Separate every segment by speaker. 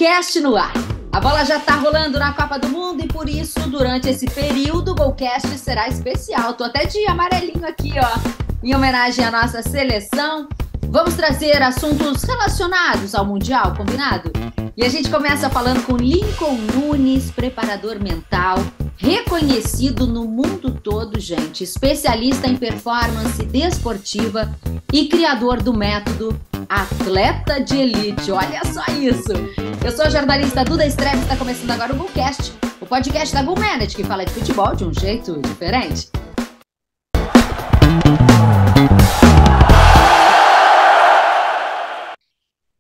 Speaker 1: Golcast no ar. A bola já tá rolando na Copa do Mundo e por isso, durante esse período, o Golcast será especial. Tô até de amarelinho aqui, ó, em homenagem à nossa seleção. Vamos trazer assuntos relacionados ao Mundial, combinado? E a gente começa falando com Lincoln Nunes, preparador mental, reconhecido no mundo todo, gente, especialista em performance desportiva e criador do método Atleta de Elite. Olha só isso! Eu sou a jornalista Duda Streves, está começando agora o Golcast, o podcast da GoManage, que fala de futebol de um jeito diferente.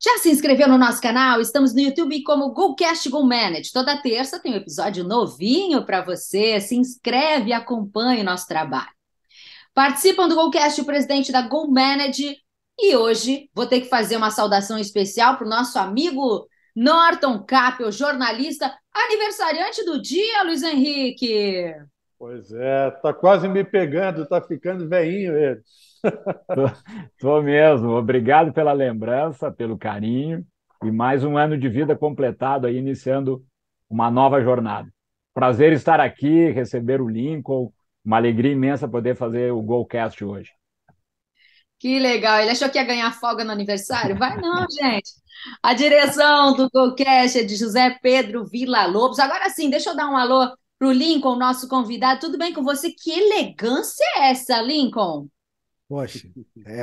Speaker 1: Já se inscreveu no nosso canal? Estamos no YouTube como Golcast GoManage. Toda terça tem um episódio novinho para você. Se inscreve e acompanhe o nosso trabalho. Participam do Golcast o presidente da GoManage e hoje vou ter que fazer uma saudação especial para o nosso amigo Norton Capel, jornalista, aniversariante do dia, Luiz Henrique.
Speaker 2: Pois é, tá quase me pegando, tá ficando velhinho ele.
Speaker 3: Tô mesmo. Obrigado pela lembrança, pelo carinho e mais um ano de vida completado aí, iniciando uma nova jornada. Prazer estar aqui, receber o Lincoln, uma alegria imensa poder fazer o Golcast hoje.
Speaker 1: Que legal, ele achou que ia ganhar folga no aniversário? Vai não, gente. A direção do Golcast é de José Pedro Villa-Lobos. Agora sim, deixa eu dar um alô pro Lincoln, nosso convidado. Tudo bem com você? Que elegância é essa, Lincoln?
Speaker 4: Poxa,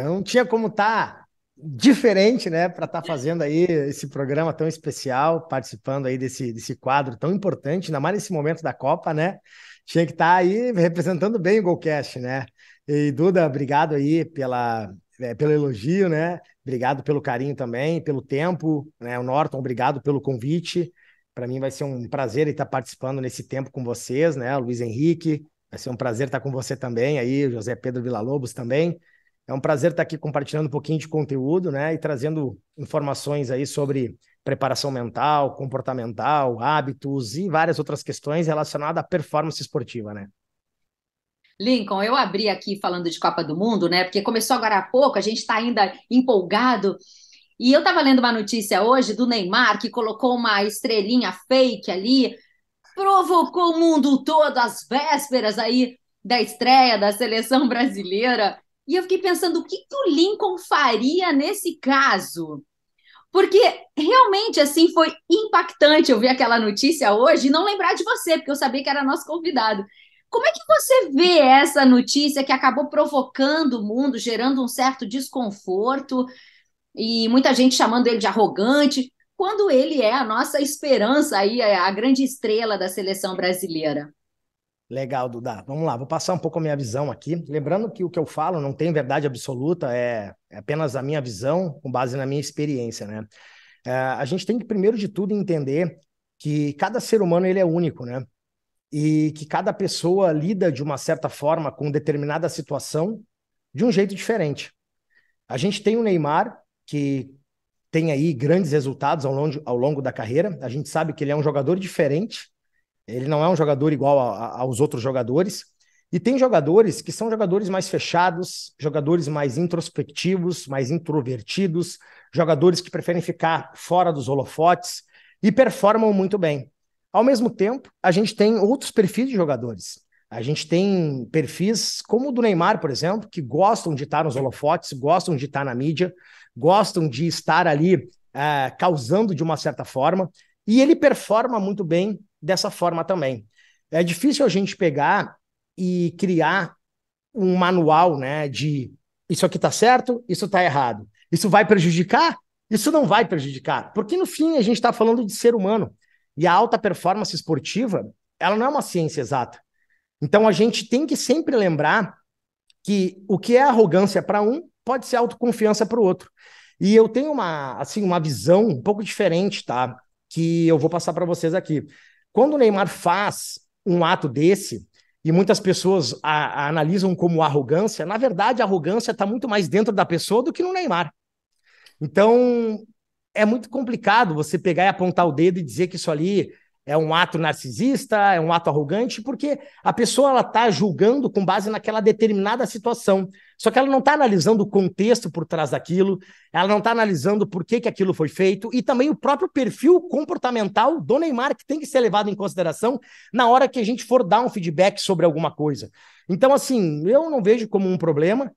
Speaker 4: não tinha como estar diferente, né, para estar fazendo aí esse programa tão especial, participando aí desse quadro tão importante, ainda mais nesse momento da Copa, né? Tinha que estar aí representando bem o Golcast, né? E Duda, obrigado aí pelo elogio, né? Obrigado pelo carinho também, pelo tempo, né? O Norton, obrigado pelo convite. Para mim vai ser um prazer estar participando nesse tempo com vocês, né? O Luiz Henrique. Vai ser um prazer estar com você também, aí, José Pedro Villa-Lobos também. É um prazer estar aqui compartilhando um pouquinho de conteúdo, né? E trazendo informações aí sobre preparação mental, comportamental, hábitos e várias outras questões relacionadas à performance esportiva, né?
Speaker 1: Lincoln, eu abri aqui falando de Copa do Mundo, né? Porque começou agora há pouco, a gente está ainda empolgado. E eu estava lendo uma notícia hoje do Neymar, que colocou uma estrelinha fake ali, provocou o mundo todo às vésperas aí da estreia da seleção brasileira. E eu fiquei pensando, o que o Lincoln faria nesse caso? Porque realmente, assim, foi impactante eu ver aquela notícia hoje e não lembrar de você, porque eu sabia que era nosso convidado. Como é que você vê essa notícia que acabou provocando o mundo, gerando um certo desconforto e muita gente chamando ele de arrogante, quando ele é a nossa esperança aí, a grande estrela da seleção brasileira?
Speaker 4: Legal, Duda. Vamos lá, vou passar um pouco a minha visão aqui. Lembrando que o que eu falo não tem verdade absoluta, é apenas a minha visão com base na minha experiência, né? A gente tem que, primeiro de tudo, entender que cada ser humano ele é único, né? E que cada pessoa lida de uma certa forma com determinada situação de um jeito diferente. A gente tem o Neymar, que tem aí grandes resultados ao longo da carreira. A gente sabe que ele é um jogador diferente, ele não é um jogador igual aos outros jogadores. E tem jogadores que são jogadores mais fechados, jogadores mais introspectivos, mais introvertidos, jogadores que preferem ficar fora dos holofotes e performam muito bem. Ao mesmo tempo, a gente tem outros perfis de jogadores. A gente tem perfis como o do Neymar, por exemplo, que gostam de estar nos holofotes, gostam de estar na mídia, gostam de estar ali causando de uma certa forma, e ele performa muito bem dessa forma também. É difícil a gente pegar e criar um manual, né, de isso aqui está certo, isso está errado. Isso vai prejudicar? Isso não vai prejudicar. Porque, no fim, a gente está falando de ser humano. E a alta performance esportiva, ela não é uma ciência exata. Então, a gente tem que sempre lembrar que o que é arrogância para um pode ser autoconfiança para o outro. E eu tenho uma visão um pouco diferente, tá? Que eu vou passar para vocês aqui. Quando o Neymar faz um ato desse, e muitas pessoas a analisam como arrogância, na verdade, a arrogância está muito mais dentro da pessoa do que no Neymar. Então, é muito complicado você pegar e apontar o dedo e dizer que isso ali é um ato narcisista, é um ato arrogante, porque a pessoa ela está julgando com base naquela determinada situação. Só que ela não está analisando o contexto por trás daquilo, ela não está analisando por que aquilo foi feito, e também o próprio perfil comportamental do Neymar, que tem que ser levado em consideração na hora que a gente for dar um feedback sobre alguma coisa. Então, assim, eu não vejo como um problema,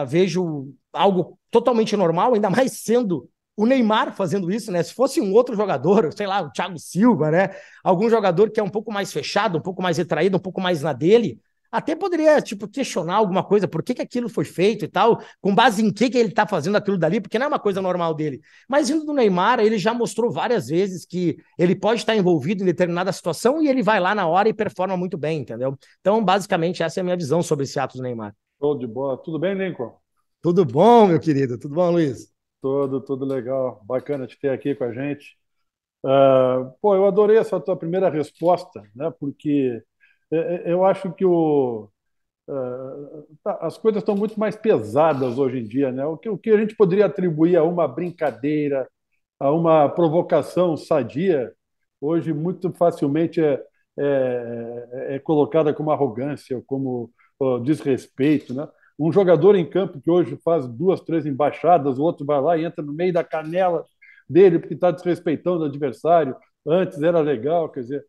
Speaker 4: vejo algo totalmente normal, ainda mais sendo o Neymar fazendo isso, né? Se fosse um outro jogador, sei lá, o Thiago Silva, né? Algum jogador que é um pouco mais fechado, um pouco mais retraído, um pouco mais na dele, até poderia, tipo, questionar alguma coisa, por que aquilo foi feito e tal, com base em que ele tá fazendo aquilo dali, porque não é uma coisa normal dele. Mas indo do Neymar, ele já mostrou várias vezes que ele pode estar envolvido em determinada situação e ele vai lá na hora e performa muito bem, entendeu? Então, basicamente, essa é a minha visão sobre esse ato do Neymar.
Speaker 2: Show de bola. Tudo bem, Lincoln?
Speaker 4: Tudo bom, meu querido? Tudo bom, Luiz?
Speaker 2: Tudo legal. Bacana te ter aqui com a gente. Pô, eu adorei essa tua primeira resposta, né? Porque eu acho que as coisas estão muito mais pesadas hoje em dia, né? O que a gente poderia atribuir a uma brincadeira, a uma provocação sadia, hoje muito facilmente é colocada como arrogância, como desrespeito, né? Um jogador em campo que hoje faz 2, 3 embaixadas, o outro vai lá e entra no meio da canela dele porque está desrespeitando o adversário. Antes era legal, quer dizer,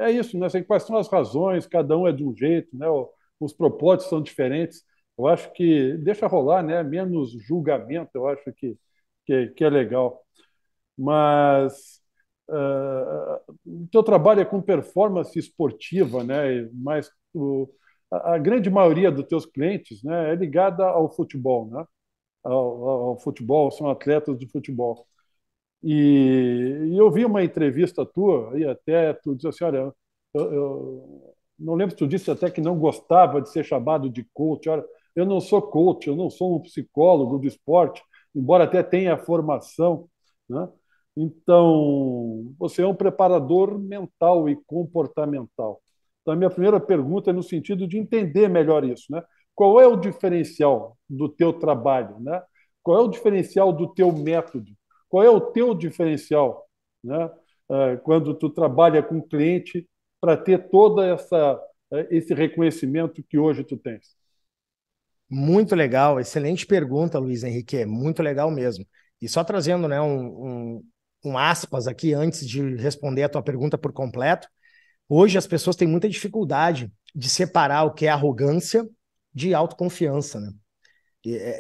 Speaker 2: é isso, né? Sei quais são as razões, cada um é de um jeito, né? Os propósitos são diferentes. Eu acho que deixa rolar, né? Menos julgamento, eu acho que é legal. Mas o teu trabalho é com performance esportiva, né? Mas a grande maioria dos teus clientes, né, é ligada ao futebol, né? Ao futebol, são atletas de futebol. E eu vi uma entrevista tua, e até tu disse assim, olha, eu não lembro se tu disse até que não gostava de ser chamado de coach. Olha, eu não sou coach, eu não sou um psicólogo do esporte, embora até tenha formação, né? Então, você é um preparador mental e comportamental. Então, a minha primeira pergunta é no sentido de entender melhor isso, né? Qual é o diferencial do teu trabalho, né? Qual é o diferencial do teu método? Qual é o teu diferencial, né? Quando tu trabalha com o cliente para ter toda esse reconhecimento que hoje tu tens?
Speaker 4: Muito legal, excelente pergunta, Luiz Henrique, muito legal mesmo. E só trazendo, né, um aspas aqui antes de responder a tua pergunta por completo, hoje as pessoas têm muita dificuldade de separar o que é arrogância de autoconfiança, né?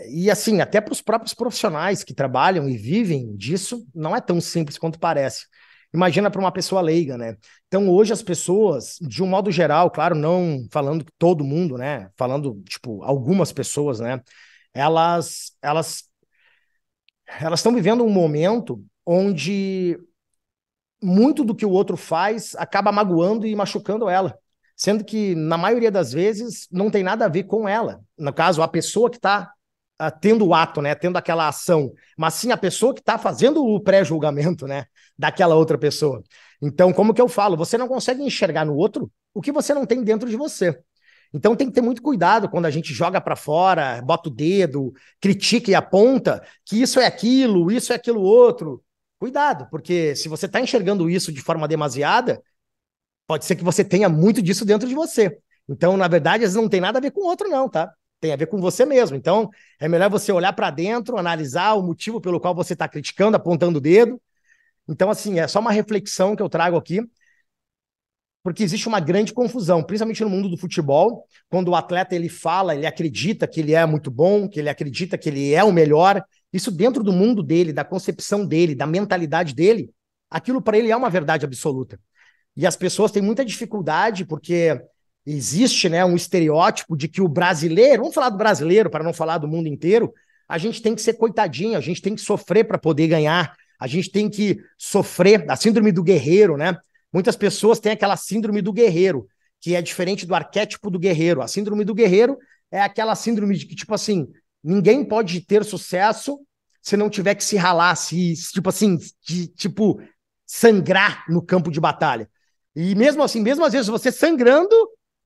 Speaker 4: E assim, até para os próprios profissionais que trabalham e vivem disso, não é tão simples quanto parece. Imagina para uma pessoa leiga, né? Então, hoje as pessoas, de um modo geral, claro, não falando todo mundo, né? Falando, tipo, algumas pessoas, né? Elas estão vivendo um momento onde muito do que o outro faz acaba magoando e machucando ela, sendo que, na maioria das vezes, não tem nada a ver com ela. No caso, a pessoa que está tendo o ato, né, tendo aquela ação, mas sim a pessoa que está fazendo o pré-julgamento, né, daquela outra pessoa. Então, como que eu falo? Você não consegue enxergar no outro o que você não tem dentro de você. Então tem que ter muito cuidado quando a gente joga para fora, bota o dedo, critica e aponta que isso é aquilo outro. Cuidado, porque se você está enxergando isso de forma demasiada, pode ser que você tenha muito disso dentro de você. Então, na verdade, às vezes não tem nada a ver com o outro, não, tá? Tem a ver com você mesmo. Então, é melhor você olhar para dentro, analisar o motivo pelo qual você está criticando, apontando o dedo. Então, assim, é só uma reflexão que eu trago aqui, porque existe uma grande confusão, principalmente no mundo do futebol, quando o atleta ele fala, ele acredita que ele é muito bom, que ele acredita que ele é o melhor, isso dentro do mundo dele, da concepção dele, da mentalidade dele, aquilo para ele é uma verdade absoluta. E as pessoas têm muita dificuldade porque existe, né, um estereótipo de que o brasileiro, vamos falar do brasileiro para não falar do mundo inteiro, a gente tem que ser coitadinho, a gente tem que sofrer para poder ganhar, a gente tem que sofrer, a síndrome do guerreiro, né? Muitas pessoas têm aquela síndrome do guerreiro, que é diferente do arquétipo do guerreiro. A síndrome do guerreiro é aquela síndrome de que, tipo assim, ninguém pode ter sucesso se não tiver que se ralar, tipo assim, tipo, sangrar no campo de batalha. E mesmo assim, mesmo às vezes você sangrando,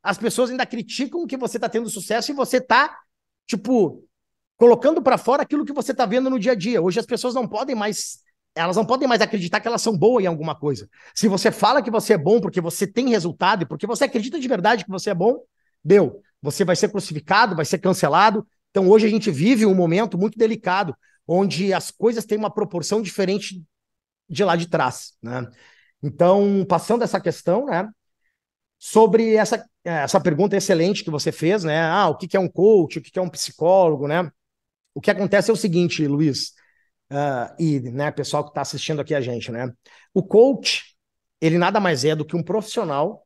Speaker 4: as pessoas ainda criticam que você está tendo sucesso e você está, tipo, colocando para fora aquilo que você está vendo no dia a dia. Hoje as pessoas não podem mais elas não podem mais acreditar que elas são boas em alguma coisa. Se você fala que você é bom porque você tem resultado e porque você acredita de verdade que você é bom, você vai ser crucificado, vai ser cancelado. Então hoje a gente vive um momento muito delicado, onde as coisas têm uma proporção diferente de lá de trás, né? Então, passando essa questão, né, sobre essa pergunta excelente que você fez, né? O que é um coach, o que é um psicólogo, né? O que acontece é o seguinte, Luiz, né, pessoal que está assistindo aqui a gente, né? O coach, ele nada mais é do que um profissional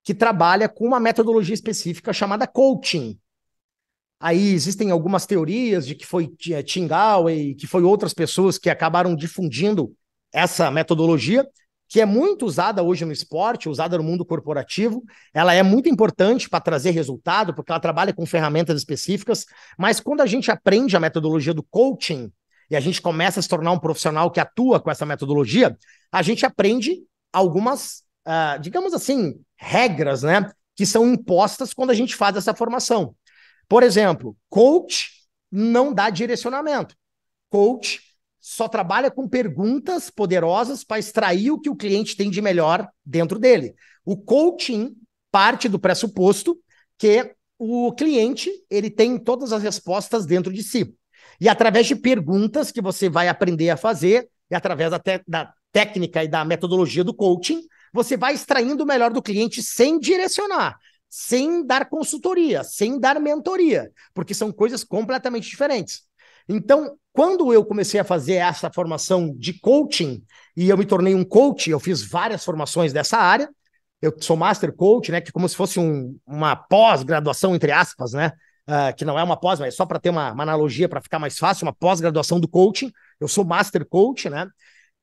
Speaker 4: que trabalha com uma metodologia específica chamada coaching. Aí existem algumas teorias de que foi Tim Gallwey, que foi outras pessoas que acabaram difundindo essa metodologia, que é muito usada hoje no esporte, usada no mundo corporativo. Ela é muito importante para trazer resultado, porque ela trabalha com ferramentas específicas, mas quando a gente aprende a metodologia do coaching e a gente começa a se tornar um profissional que atua com essa metodologia, a gente aprende algumas, digamos assim, regras, né, que são impostas quando a gente faz essa formação. Por exemplo, coach não dá direcionamento. Coach só trabalha com perguntas poderosas para extrair o que o cliente tem de melhor dentro dele. O coaching parte do pressuposto que o cliente ele tem todas as respostas dentro de si. E através de perguntas que você vai aprender a fazer, e através da técnica e da metodologia do coaching, você vai extraindo o melhor do cliente sem direcionar, sem dar consultoria, sem dar mentoria, porque são coisas completamente diferentes. Então, quando eu comecei a fazer essa formação de coaching, e eu me tornei um coach, eu fiz várias formações dessa área, eu sou master coach, né, que como se fosse uma pós-graduação, entre aspas, né, que não é uma pós, mas só para ter uma analogia, para ficar mais fácil, uma pós-graduação do coaching, eu sou master coach, né,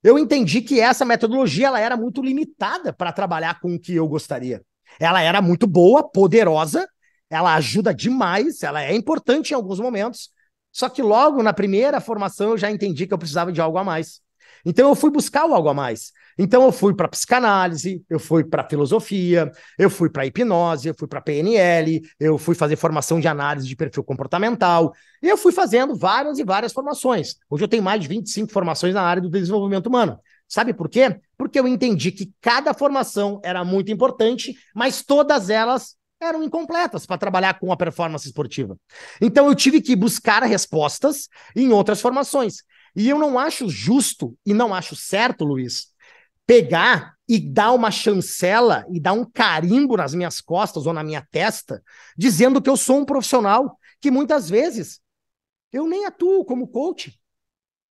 Speaker 4: eu entendi que essa metodologia ela era muito limitada para trabalhar com o que eu gostaria. Ela era muito boa, poderosa, ela ajuda demais, ela é importante em alguns momentos, só que logo na primeira formação eu já entendi que eu precisava de algo a mais. Então eu fui buscar o algo a mais. Então eu fui para psicanálise, eu fui para filosofia, eu fui para hipnose, eu fui para PNL, eu fui fazer formação de análise de perfil comportamental, e eu fui fazendo várias e várias formações. Hoje eu tenho mais de 25 formações na área do desenvolvimento humano. Sabe por quê? Porque eu entendi que cada formação era muito importante, mas todas elas eram incompletas para trabalhar com a performance esportiva. Então eu tive que buscar respostas em outras formações. E eu não acho justo e não acho certo, Luiz, pegar e dar uma chancela e dar um carimbo nas minhas costas ou na minha testa, dizendo que eu sou um profissional que muitas vezes eu nem atuo como coach.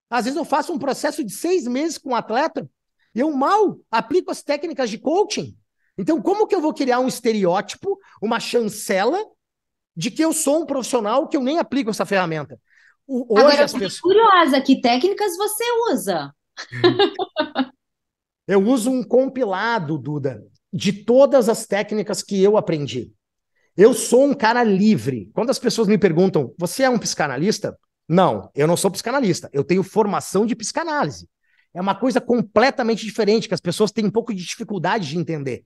Speaker 4: Às vezes eu faço um processo de 6 meses com um atleta e eu mal aplico as técnicas de coaching. Então, como que eu vou criar um estereótipo, uma chancela de que eu sou um profissional que eu nem aplico essa ferramenta? Hoje
Speaker 1: Agora,
Speaker 4: as
Speaker 1: eu
Speaker 4: pessoas...
Speaker 1: tô curiosa, que técnicas você usa?
Speaker 4: Eu uso um compilado, Duda, de todas as técnicas que eu aprendi. Eu sou um cara livre. Quando as pessoas me perguntam, você é um psicanalista? Não, eu não sou psicanalista. Eu tenho formação de psicanálise. É uma coisa completamente diferente, que as pessoas têm um pouco de dificuldade de entender.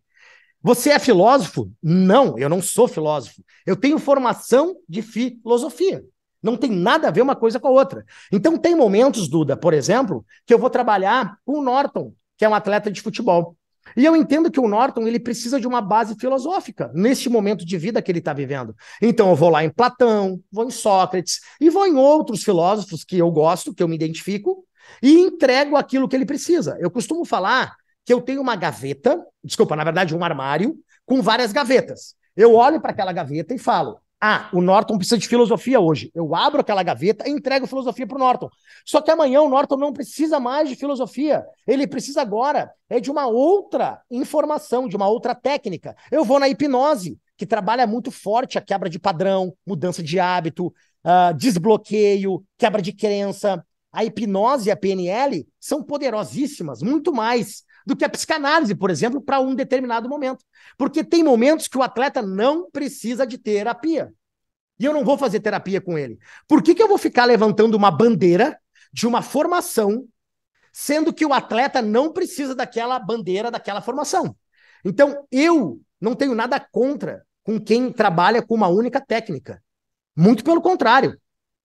Speaker 4: Você é filósofo? Não, eu não sou filósofo. Eu tenho formação de filosofia. Não tem nada a ver uma coisa com a outra. Então tem momentos, Duda, por exemplo, que eu vou trabalhar com o Norton, que é um atleta de futebol. E eu entendo que o Norton ele precisa de uma base filosófica neste momento de vida que ele está vivendo. Então eu vou lá em Platão, vou em Sócrates e vou em outros filósofos que eu gosto, que eu me identifico, e entrego aquilo que ele precisa. Eu costumo falar que eu tenho uma gaveta, desculpa, na verdade um armário, com várias gavetas. Eu olho para aquela gaveta e falo, o Norton precisa de filosofia hoje. Eu abro aquela gaveta e entrego filosofia para o Norton. Só que amanhã o Norton não precisa mais de filosofia. Ele precisa agora de uma outra informação, de uma outra técnica. Eu vou na hipnose, que trabalha muito forte a quebra de padrão, mudança de hábito, desbloqueio, quebra de crença. A hipnose e a PNL são poderosíssimas, muito mais do que a psicanálise, por exemplo, para um determinado momento. Porque tem momentos que o atleta não precisa de terapia. E eu não vou fazer terapia com ele. Por que eu vou ficar levantando uma bandeira de uma formação, sendo que o atleta não precisa daquela bandeira, daquela formação? Então, eu não tenho nada contra com quem trabalha com uma única técnica. Muito pelo contrário.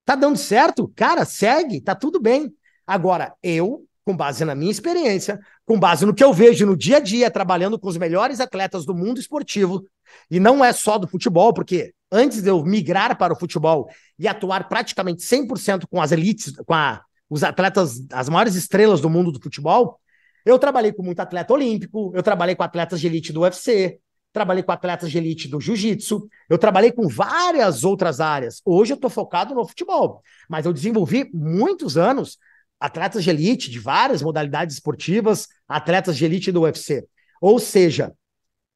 Speaker 4: Tá dando certo? Cara, segue, tá tudo bem. Agora, eu, com base na minha experiência, com base no que eu vejo no dia a dia, trabalhando com os melhores atletas do mundo esportivo, e não é só do futebol, porque antes de eu migrar para o futebol e atuar praticamente 100% com as elites, os atletas, as maiores estrelas do mundo do futebol, eu trabalhei com muito atleta olímpico, eu trabalhei com atletas de elite do UFC, trabalhei com atletas de elite do jiu-jitsu, eu trabalhei com várias outras áreas. Hoje eu estou focado no futebol, mas eu desenvolvi muitos anos atletas de elite de várias modalidades esportivas, atletas de elite do UFC. Ou seja,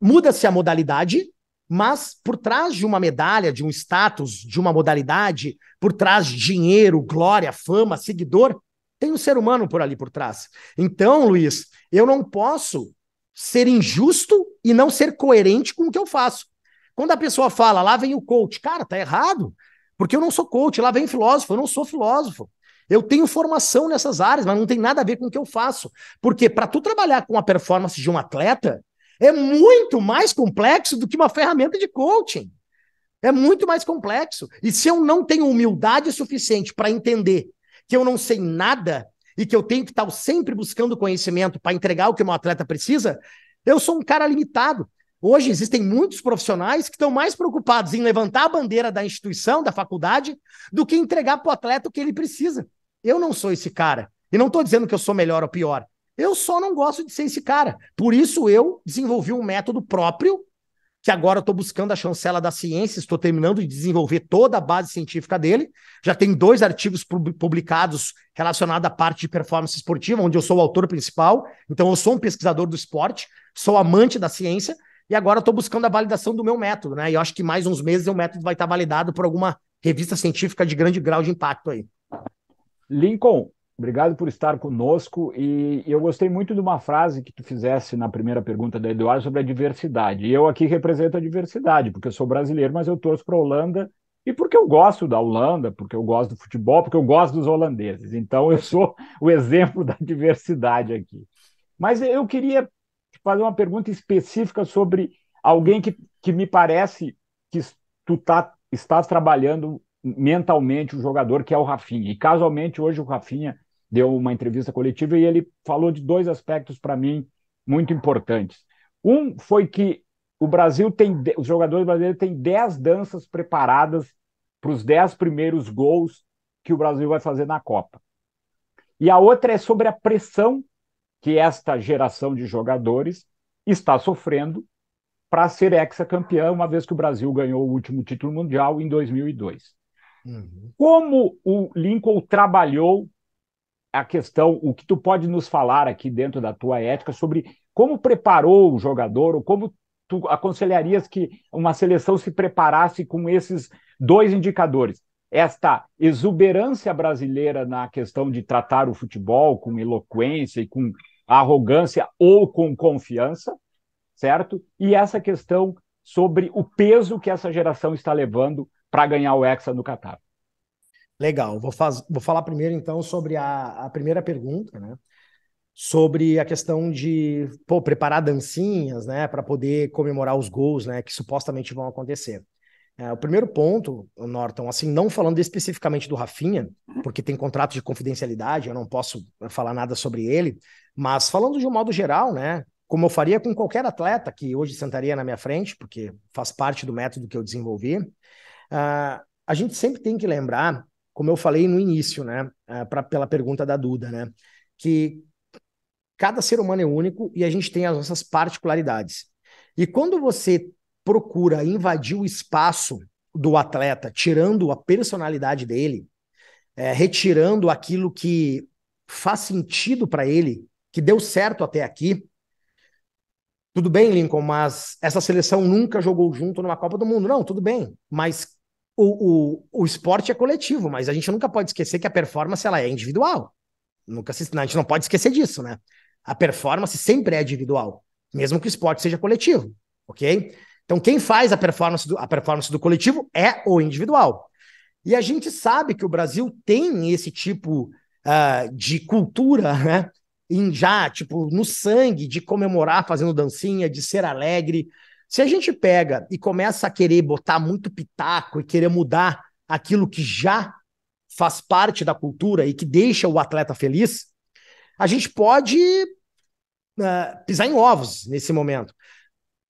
Speaker 4: muda-se a modalidade, mas por trás de uma medalha, de um status, de uma modalidade, por trás de dinheiro, glória, fama, seguidor, tem um ser humano por ali por trás. Então, Luiz, eu não posso ser injusto e não ser coerente com o que eu faço. Quando a pessoa fala, lá vem o coach, cara, tá errado, porque eu não sou coach, lá vem filósofo, eu não sou filósofo. Eu tenho formação nessas áreas, mas não tem nada a ver com o que eu faço. Porque para tu trabalhar com a performance de um atleta, é muito mais complexo do que uma ferramenta de coaching. É muito mais complexo. E se eu não tenho humildade suficiente para entender que eu não sei nada e que eu tenho que estar sempre buscando conhecimento para entregar o que o meu atleta precisa, eu sou um cara limitado. Hoje existem muitos profissionais que estão mais preocupados em levantar a bandeira da instituição, da faculdade, do que entregar para o atleta o que ele precisa. Eu não sou esse cara. E não estou dizendo que eu sou melhor ou pior. Eu só não gosto de ser esse cara. Por isso eu desenvolvi um método próprio, que agora eu estou buscando a chancela da ciência, estou terminando de desenvolver toda a base científica dele. Já tem 2 artigos publicados relacionados à parte de performance esportiva, onde eu sou o autor principal. Então eu sou um pesquisador do esporte, sou amante da ciência, e agora eu estou buscando a validação do meu método, né? E eu acho que mais uns meses o método vai estar validado por alguma revista científica de grande grau de impacto aí.
Speaker 3: Lincoln, obrigado por estar conosco, e eu gostei muito de uma frase que tu fizesse na primeira pergunta da Eduardo sobre a diversidade. E eu aqui represento a diversidade, porque eu sou brasileiro, mas eu torço para a Holanda, e porque eu gosto da Holanda, porque eu gosto do futebol, porque eu gosto dos holandeses. Então eu sou o exemplo da diversidade aqui. Mas eu queria te fazer uma pergunta específica sobre alguém que me parece que tu estás trabalhando mentalmente o jogador, que é o Rafinha. E casualmente hoje o Rafinha deu uma entrevista coletiva e ele falou de 2 aspectos para mim muito importantes. Um foi que os jogadores brasileiros têm 10 danças preparadas para os 10 primeiros gols que o Brasil vai fazer na Copa. E a outra é sobre a pressão que esta geração de jogadores está sofrendo para ser hexacampeã, uma vez que o Brasil ganhou o último título mundial em 2002. Como o Lincoln trabalhou a questão, o que tu pode nos falar aqui dentro da tua ética sobre como preparou o jogador, ou como tu aconselharias que uma seleção se preparasse com esses 2 indicadores? Esta exuberância brasileira na questão de tratar o futebol com eloquência e com arrogância ou com confiança, certo? E essa questão sobre o peso que essa geração está levando para ganhar o Hexa no Catar.
Speaker 4: Legal, vou falar primeiro então sobre a primeira pergunta, né? Sobre a questão de preparar dancinhas, né, para poder comemorar os gols, né, que supostamente vão acontecer. O primeiro ponto, Norton, assim, não falando especificamente do Rafinha, porque tem contrato de confidencialidade, eu não posso falar nada sobre ele, mas falando de um modo geral, né, como eu faria com qualquer atleta que hoje sentaria na minha frente, porque faz parte do método que eu desenvolvi, a gente sempre tem que lembrar, como eu falei no início, né, pela pergunta da Duda, né, que cada ser humano é único e a gente tem as nossas particularidades. E quando você procura invadir o espaço do atleta, tirando a personalidade dele, retirando aquilo que faz sentido para ele, que deu certo até aqui, tudo bem, Lincoln, mas essa seleção nunca jogou junto numa Copa do Mundo. Não, tudo bem, mas o esporte é coletivo, mas a gente nunca pode esquecer que a performance ela é individual. A gente não pode esquecer disso, né? A performance sempre é individual, mesmo que o esporte seja coletivo, ok? Então, quem faz a performance do coletivo é o individual. E a gente sabe que o Brasil tem esse tipo de cultura, né? Tipo, no sangue, de comemorar fazendo dancinha, de ser alegre. Se a gente pega e começa a querer botar muito pitaco e querer mudar aquilo que já faz parte da cultura e que deixa o atleta feliz, a gente pode pisar em ovos nesse momento.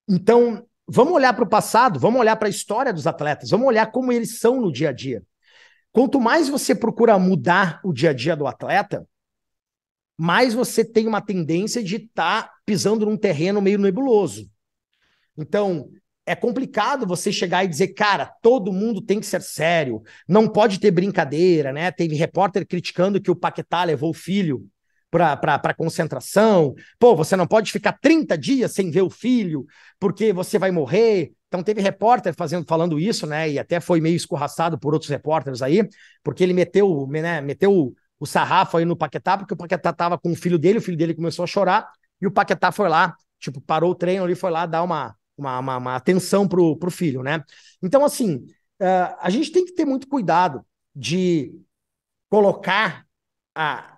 Speaker 4: Então, vamos olhar para o passado, vamos olhar para a história dos atletas, vamos olhar como eles são no dia a dia. Quanto mais você procura mudar o dia a dia do atleta, mais você tem uma tendência de estar pisando num terreno meio nebuloso. Então, é complicado você chegar e dizer, cara, todo mundo tem que ser sério, não pode ter brincadeira, né? Teve repórter criticando que o Paquetá levou o filho para concentração. Pô, você não pode ficar 30 dias sem ver o filho, porque você vai morrer. Então teve repórter falando isso, né? E até foi meio escorraçado por outros repórteres aí, porque ele meteu o sarrafo aí no Paquetá, porque o Paquetá estava com o filho dele começou a chorar, e o Paquetá foi lá, tipo, parou o treino ali, foi lá dar uma atenção pro filho, né? Então, assim, a gente tem que ter muito cuidado de colocar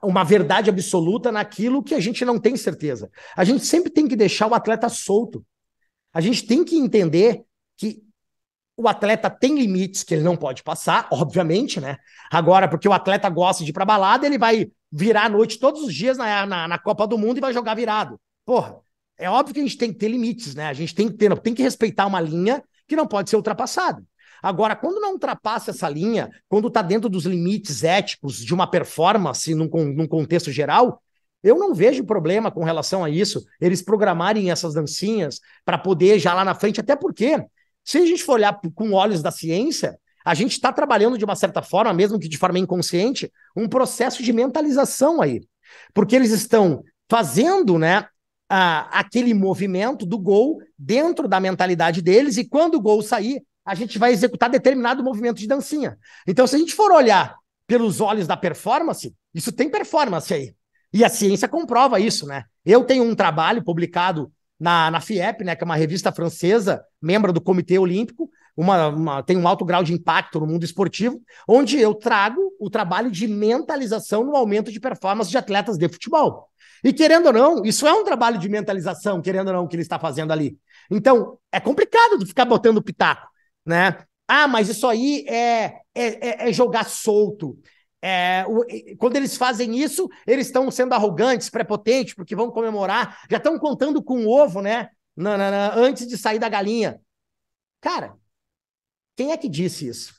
Speaker 4: uma verdade absoluta naquilo que a gente não tem certeza. A gente sempre tem que deixar o atleta solto. A gente tem que entender que o atleta tem limites que ele não pode passar, obviamente, né? Agora, porque o atleta gosta de ir pra balada, ele vai virar à noite todos os dias na Copa do Mundo e vai jogar virado. Porra, é óbvio que a gente tem que ter limites, né? A gente tem que respeitar uma linha que não pode ser ultrapassada. Agora, quando não ultrapassa essa linha, quando está dentro dos limites éticos de uma performance num contexto geral, eu não vejo problema com relação a isso, eles programarem essas dancinhas para poder já lá na frente, até porque, se a gente for olhar com olhos da ciência, a gente está trabalhando de uma certa forma, mesmo que de forma inconsciente, um processo de mentalização aí. Porque eles estão fazendo, né, aquele movimento do gol dentro da mentalidade deles, e quando o gol sair, a gente vai executar determinado movimento de dancinha. Então, se a gente for olhar pelos olhos da performance, isso tem performance aí. E a ciência comprova isso, né? Eu tenho um trabalho publicado na FIEP, né, que é uma revista francesa, membro do Comitê Olímpico, tem um alto grau de impacto no mundo esportivo, onde eu trago o trabalho de mentalização no aumento de performance de atletas de futebol. E querendo ou não, isso é um trabalho de mentalização, querendo ou não, que ele está fazendo ali. Então, é complicado de ficar botando pitaco, né? Ah, mas isso aí é jogar solto. Quando eles fazem isso, eles estão sendo arrogantes, prepotentes, porque vão comemorar, já estão contando com o ovo, né? Antes de sair da galinha. Cara, quem é que disse isso?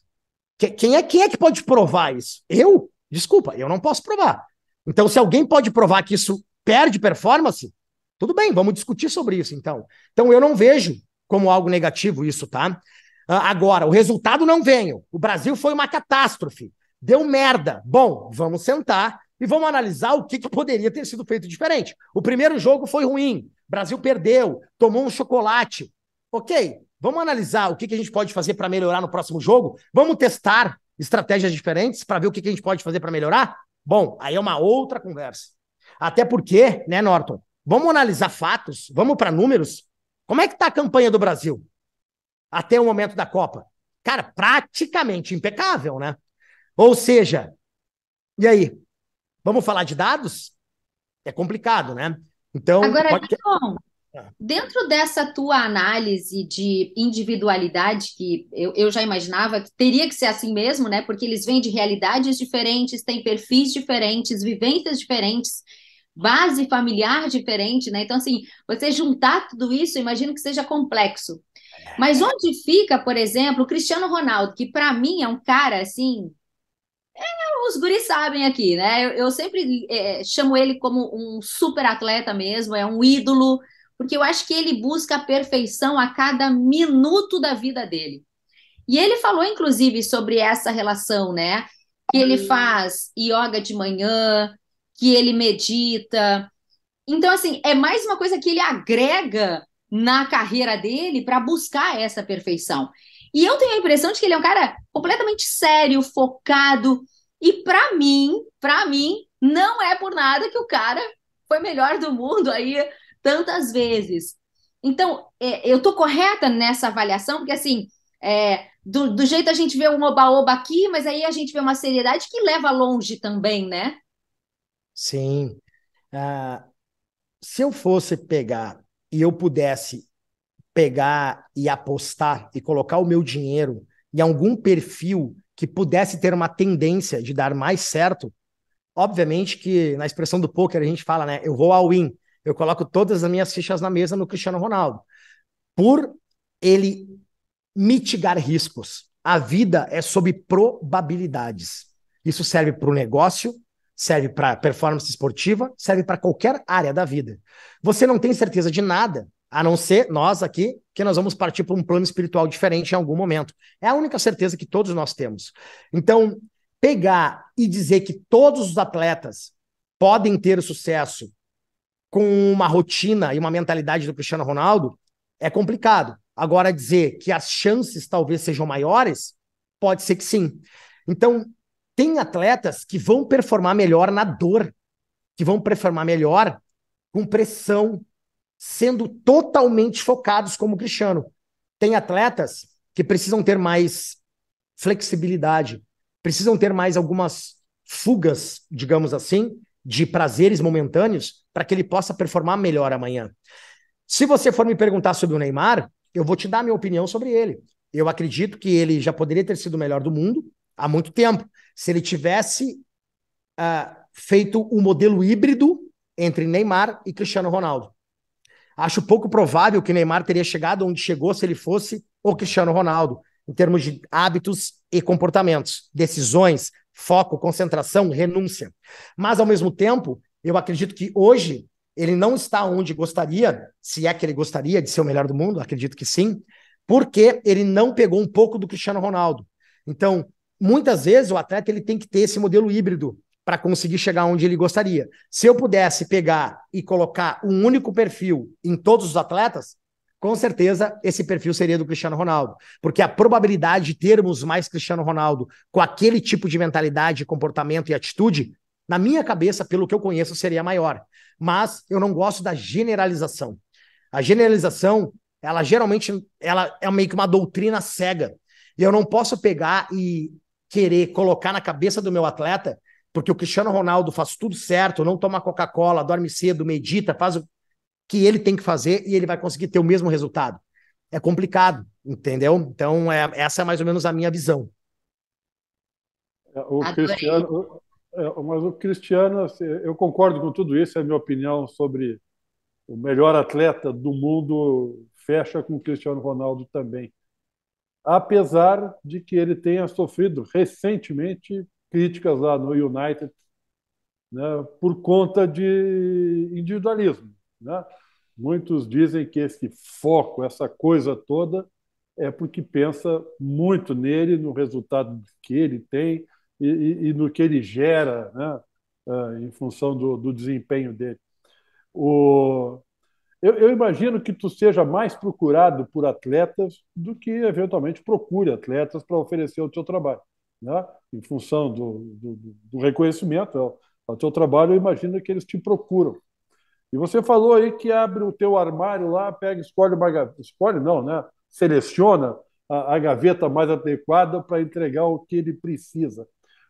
Speaker 4: Quem é que pode provar isso? Eu? Desculpa, eu não posso provar. Então, se alguém pode provar que isso perde performance, tudo bem, vamos discutir sobre isso, então. Então, eu não vejo como algo negativo isso, tá? Agora, o resultado não veio. O Brasil foi uma catástrofe. Deu merda. Bom, vamos sentar e vamos analisar o que poderia ter sido feito diferente. O primeiro jogo foi ruim. O Brasil perdeu, tomou um chocolate. Ok, vamos analisar o que a gente pode fazer para melhorar no próximo jogo? Vamos testar estratégias diferentes para ver o que a gente pode fazer para melhorar? Bom, aí é uma outra conversa. Até porque, né, Norton? Vamos analisar fatos, vamos para números. Como é que está a campanha do Brasil até o momento da Copa? Cara, praticamente impecável, né? Ou seja, e aí? Vamos falar de dados? É complicado, né? Então,
Speaker 1: agora, John, dentro dessa tua análise de individualidade, que eu já imaginava que teria que ser assim mesmo, né? Porque eles vêm de realidades diferentes, têm perfis diferentes, vivências diferentes, base familiar diferente, né? Então, assim, você juntar tudo isso, eu imagino que seja complexo. Mas onde fica, por exemplo, o Cristiano Ronaldo, que para mim é um cara, assim, os guris sabem aqui, né? Eu sempre chamo ele como um super atleta mesmo, é um ídolo, porque eu acho que ele busca a perfeição a cada minuto da vida dele. E ele falou, inclusive, sobre essa relação, né? Que ele faz yoga de manhã, que ele medita. Então, assim, é mais uma coisa que ele agrega na carreira dele para buscar essa perfeição. E eu tenho a impressão de que ele é um cara completamente sério, focado. E para mim, não é por nada que o cara foi melhor do mundo aí tantas vezes. Então, eu tô correta nessa avaliação, porque assim, do jeito a gente vê um oba-oba aqui, mas aí a gente vê uma seriedade que leva longe também, né?
Speaker 4: Sim. Se eu fosse pegar e eu pudesse pegar e apostar e colocar o meu dinheiro em algum perfil que pudesse ter uma tendência de dar mais certo, Obviamente que na expressão do poker a gente fala, né? Eu vou all in, eu coloco todas as minhas fichas na mesa no Cristiano Ronaldo. Por ele mitigar riscos. A vida é sobre probabilidades. Isso serve para o negócio, serve para performance esportiva, serve para qualquer área da vida. Você não tem certeza de nada, a não ser nós aqui, que nós vamos partir para um plano espiritual diferente em algum momento. É a única certeza que todos nós temos. Então, pegar e dizer que todos os atletas podem ter sucesso com uma rotina e uma mentalidade do Cristiano Ronaldo é complicado. Agora, dizer que as chances talvez sejam maiores, pode ser que sim. Então, tem atletas que vão performar melhor na dor, que vão performar melhor com pressão, sendo totalmente focados como o Cristiano. Tem atletas que precisam ter mais flexibilidade, precisam ter mais algumas fugas, digamos assim, de prazeres momentâneos para que ele possa performar melhor amanhã. Se você for me perguntar sobre o Neymar, eu vou te dar a minha opinião sobre ele. Eu acredito que ele já poderia ter sido o melhor do mundo há muito tempo, se ele tivesse feito um modelo híbrido entre Neymar e Cristiano Ronaldo. Acho pouco provável que Neymar teria chegado onde chegou se ele fosse o Cristiano Ronaldo, em termos de hábitos e comportamentos, decisões, foco, concentração, renúncia. Mas, ao mesmo tempo, eu acredito que hoje ele não está onde gostaria, se é que ele gostaria de ser o melhor do mundo, acredito que sim, porque ele não pegou um pouco do Cristiano Ronaldo. Então, muitas vezes o atleta ele tem que ter esse modelo híbrido para conseguir chegar onde ele gostaria. Se eu pudesse pegar e colocar um único perfil em todos os atletas, com certeza esse perfil seria do Cristiano Ronaldo, porque a probabilidade de termos mais Cristiano Ronaldo com aquele tipo de mentalidade, comportamento e atitude, na minha cabeça, pelo que eu conheço, seria maior. Mas eu não gosto da generalização. A generalização, ela geralmente ela é meio que uma doutrina cega. E eu não posso pegar e querer colocar na cabeça do meu atleta, porque o Cristiano Ronaldo faz tudo certo, não toma Coca-Cola, dorme cedo, medita, faz o que ele tem que fazer e ele vai conseguir ter o mesmo resultado. É complicado, entendeu? Então, essa é mais ou menos a minha visão.
Speaker 2: O Cristiano, mas o Cristiano, assim, eu concordo com tudo isso, é a minha opinião sobre o melhor atleta do mundo, fecha com o Cristiano Ronaldo também. Apesar de que ele tenha sofrido recentemente críticas lá no United, né, por conta de individualismo, né? Muitos dizem que esse foco, essa coisa toda, é porque pensa muito nele, no resultado que ele tem e no que ele gera, né, em função do desempenho dele. Eu imagino que tu seja mais procurado por atletas do que, eventualmente, procure atletas para oferecer o teu trabalho, né? Em função do reconhecimento ao teu trabalho, eu imagino que eles te procuram. E você falou aí que abre o teu armário lá, pega, escolhe uma gaveta, escolhe não, né? Seleciona a gaveta mais adequada para entregar o que ele precisa.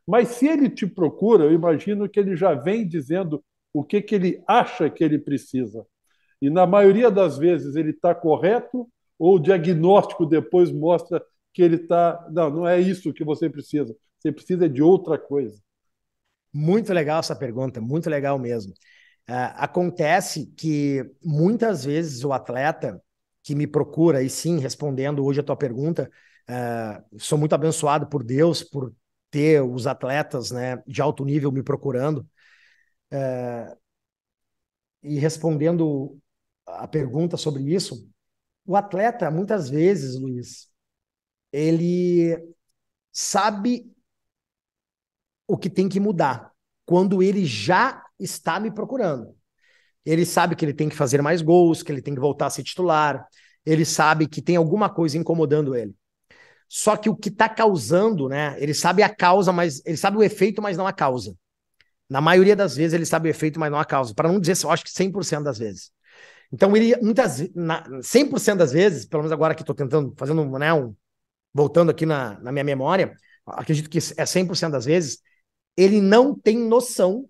Speaker 2: Mas se ele te procura, eu imagino que ele já vem dizendo o que ele acha que ele precisa. E na maioria das vezes ele está correto ou o diagnóstico depois mostra que ele está... Não, não é isso que você precisa. Você precisa de outra coisa.
Speaker 4: Muito legal essa pergunta, muito legal mesmo. Acontece que muitas vezes o atleta que me procura, e sim, respondendo hoje a tua pergunta, sou muito abençoado por Deus, por ter os atletas, né, de alto nível me procurando. E respondendo a pergunta sobre isso, o atleta, muitas vezes, Luiz, ele sabe o que tem que mudar quando ele já está me procurando. Ele sabe que ele tem que fazer mais gols, que ele tem que voltar a ser titular, ele sabe que tem alguma coisa incomodando ele. Só que o que está causando, né? Ele sabe a causa, mas ele sabe o efeito, mas não a causa. Na maioria das vezes ele sabe o efeito, mas não a causa. Para não dizer, eu acho que 100% das vezes. Então, ele 100% das vezes, pelo menos agora que estou tentando, fazendo, né, voltando aqui na minha memória, acredito que é 100% das vezes, ele não tem noção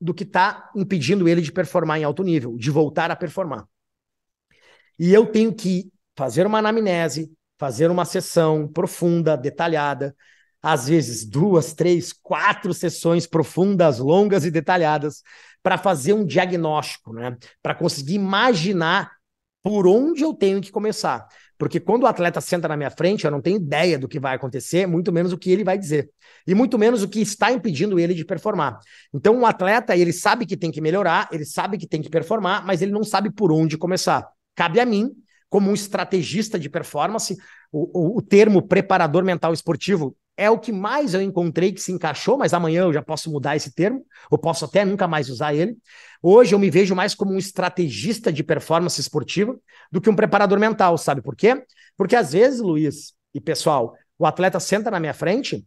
Speaker 4: do que está impedindo ele de performar em alto nível, de voltar a performar. E eu tenho que fazer uma anamnese, fazer uma sessão profunda, detalhada, às vezes 2, 3, 4 sessões profundas, longas e detalhadas para fazer um diagnóstico, né? Para conseguir imaginar por onde eu tenho que começar. Porque quando o atleta senta na minha frente, eu não tenho ideia do que vai acontecer, muito menos o que ele vai dizer. E muito menos o que está impedindo ele de performar. Então, um atleta, ele sabe que tem que melhorar, ele sabe que tem que performar, mas ele não sabe por onde começar. Cabe a mim, como um estrategista de performance, o termo preparador mental esportivo é o que mais eu encontrei que se encaixou, mas amanhã eu já posso mudar esse termo, ou posso até nunca mais usar ele. Hoje eu me vejo mais como um estrategista de performance esportiva do que um preparador mental, sabe por quê? Porque às vezes, Luiz e pessoal, o atleta senta na minha frente,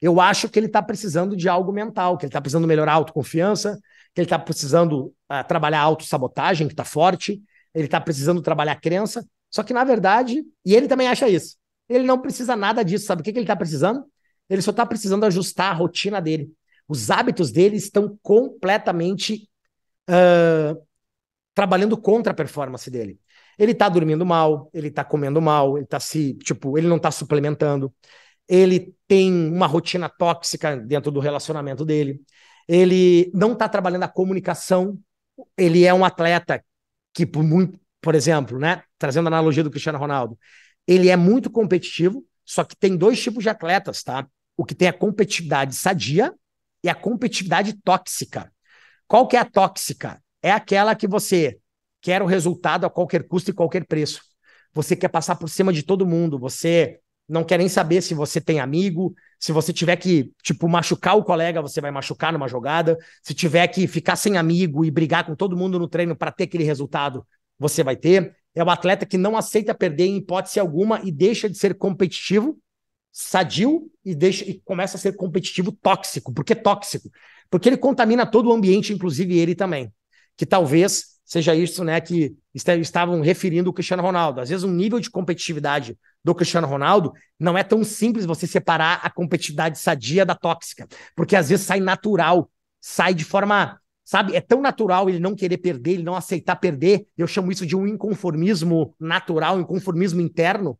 Speaker 4: eu acho que ele está precisando de algo mental, que ele está precisando melhorar a autoconfiança, que ele está precisando trabalhar a autossabotagem, que está forte, ele está precisando trabalhar a crença, só que na verdade, e ele também acha isso, ele não precisa nada disso, sabe o que ele está precisando? Ele só está precisando ajustar a rotina dele. Os hábitos dele estão completamente trabalhando contra a performance dele. Ele está dormindo mal, ele está comendo mal, ele não está suplementando, ele tem uma rotina tóxica dentro do relacionamento dele, ele não está trabalhando a comunicação, ele é um atleta que, por exemplo, né, trazendo a analogia do Cristiano Ronaldo, ele é muito competitivo, só que tem 2 tipos de atletas, tá? O que tem a competitividade sadia e a competitividade tóxica. Qual que é a tóxica? É aquela que você quer o resultado a qualquer custo e qualquer preço. Você quer passar por cima de todo mundo, você não quer nem saber se você tem amigo, se você tiver que, machucar o colega, você vai machucar numa jogada, se tiver que ficar sem amigo e brigar com todo mundo no treino para ter aquele resultado, você vai ter. É o atleta que não aceita perder em hipótese alguma e deixa de ser competitivo, sadio, e começa a ser competitivo tóxico. Por que tóxico? Porque ele contamina todo o ambiente, inclusive ele também. Que talvez seja isso, né, que estavam referindo o Cristiano Ronaldo. Às vezes um nível de competitividade do Cristiano Ronaldo não é tão simples você separar a competitividade sadia da tóxica, porque às vezes sai natural, sai de forma, sabe, é tão natural ele não querer perder, ele não aceitar perder, eu chamo isso de um inconformismo natural, um inconformismo interno,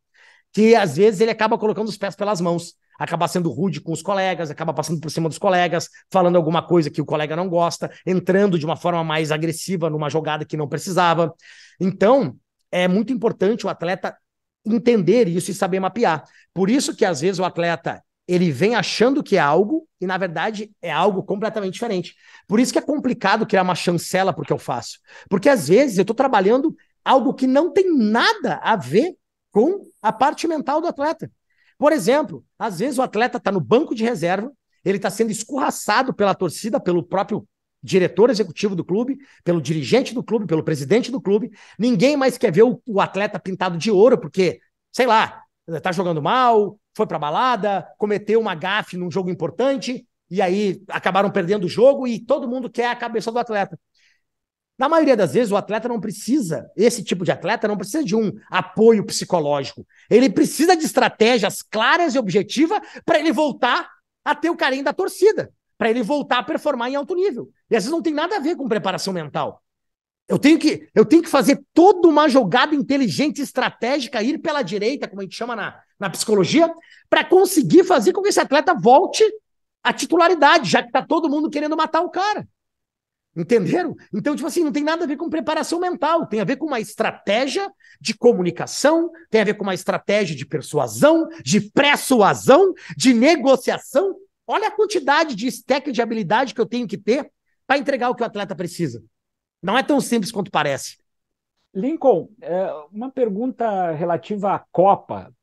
Speaker 4: que às vezes ele acaba colocando os pés pelas mãos, acaba sendo rude com os colegas, acaba passando por cima dos colegas, falando alguma coisa que o colega não gosta, entrando de uma forma mais agressiva numa jogada que não precisava. Então, é muito importante o atleta entender isso e saber mapear. Por isso que, às vezes, o atleta ele vem achando que é algo e, na verdade, é algo completamente diferente. Por isso que é complicado criar uma chancela para o que eu faço. Porque, às vezes, eu estou trabalhando algo que não tem nada a ver com a parte mental do atleta. Por exemplo, às vezes o atleta está no banco de reserva, ele está sendo escorraçado pela torcida, pelo próprio diretor executivo do clube, pelo dirigente do clube, pelo presidente do clube. Ninguém mais quer ver o atleta pintado de ouro, porque, sei lá, está jogando mal, foi para balada, cometeu uma gafe num jogo importante, e aí acabaram perdendo o jogo e todo mundo quer a cabeça do atleta. Na maioria das vezes, o atleta não precisa, esse tipo de atleta não precisa de um apoio psicológico. Ele precisa de estratégias claras e objetivas para ele voltar a ter o carinho da torcida, para ele voltar a performar em alto nível. E às vezes não tem nada a ver com preparação mental. Eu tenho que fazer toda uma jogada inteligente, estratégica, ir pela direita, como a gente chama na psicologia, para conseguir fazer com que esse atleta volte à titularidade, já que está todo mundo querendo matar o cara. Entenderam? Então, não tem nada a ver com preparação mental, tem a ver com uma estratégia de comunicação, tem a ver com uma estratégia de persuasão, de persuasão, de negociação. Olha a quantidade de stack de habilidade que eu tenho que ter para entregar o que o atleta precisa. Não é tão simples quanto parece.
Speaker 3: Lincoln, uma pergunta relativa à Copa.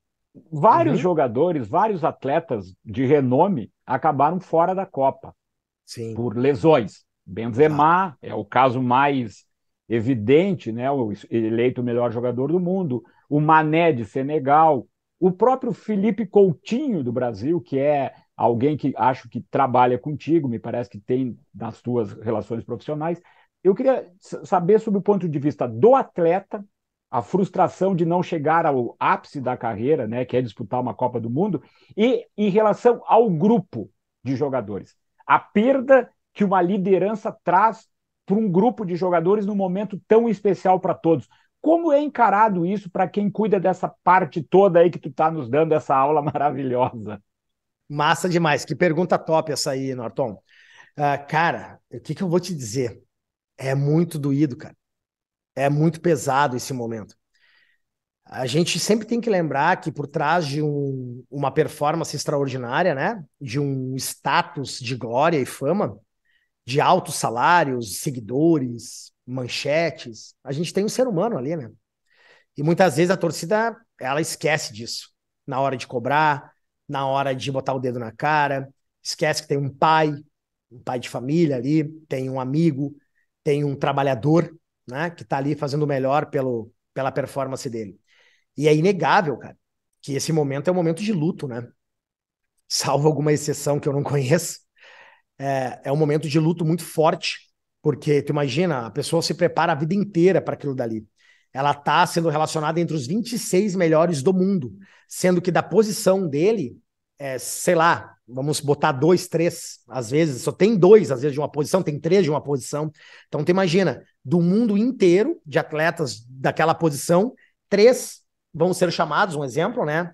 Speaker 3: Vários jogadores, vários atletas de renome acabaram fora da Copa.
Speaker 4: Sim.
Speaker 3: Por lesões. Benzema é o caso mais evidente, né? O eleito o melhor jogador do mundo. O Mané de Senegal. O próprio Felipe Coutinho do Brasil, que é alguém que acho que trabalha contigo, me parece que tem nas tuas relações profissionais. Eu queria saber, sob o ponto de vista do atleta, a frustração de não chegar ao ápice da carreira, né, que é disputar uma Copa do Mundo, e em relação ao grupo de jogadores. A perda que uma liderança traz para um grupo de jogadores num momento tão especial para todos. Como é encarado isso para quem cuida dessa parte toda aí que tu está nos dando essa aula maravilhosa?
Speaker 4: Massa demais. Que pergunta top essa aí, Norton. Cara, o que eu vou te dizer? É muito doído, cara. É muito pesado esse momento. A gente sempre tem que lembrar que por trás de uma performance extraordinária, né? De um status de glória e fama, de altos salários, seguidores, manchetes, a gente tem um ser humano ali, né? E muitas vezes a torcida, ela esquece disso. Na hora de cobrar, na hora de botar o dedo na cara, esquece que tem um pai de família ali, tem um amigo, tem um trabalhador, né, que tá ali fazendo o melhor pela performance dele. E é inegável, cara, que esse momento é um momento de luto, né? Salvo alguma exceção que eu não conheço. É um momento de luto muito forte, porque tu imagina, a pessoa se prepara a vida inteira para aquilo dali. Ela está sendo relacionada entre os 26 melhores do mundo, sendo que da posição dele, sei lá, vamos botar 2, 3, às vezes, só tem 2, às vezes, de uma posição, tem 3 de uma posição. Então, tu imagina, do mundo inteiro de atletas daquela posição, 3 vão ser chamados, um exemplo, né?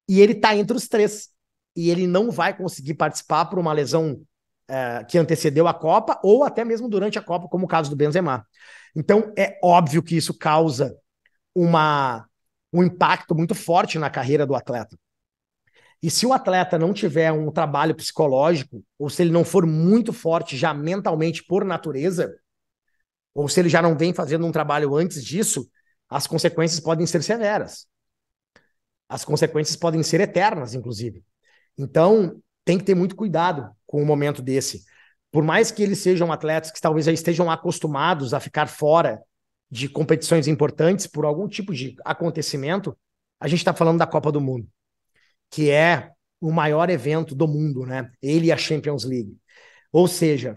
Speaker 4: E ele está entre os 3. E ele não vai conseguir participar por uma lesão que antecedeu a Copa, ou até mesmo durante a Copa, como o caso do Benzema. Então, é óbvio que isso causa um impacto muito forte na carreira do atleta. E se o atleta não tiver um trabalho psicológico, ou se ele não for muito forte já mentalmente por natureza, ou se ele já não vem fazendo um trabalho antes disso, as consequências podem ser severas. As consequências podem ser eternas, inclusive. Então, tem que ter muito cuidado com um momento desse. Por mais que eles sejam atletas que talvez já estejam acostumados a ficar fora de competições importantes por algum tipo de acontecimento, a gente está falando da Copa do Mundo, que é o maior evento do mundo, né? Ele e a Champions League. Ou seja,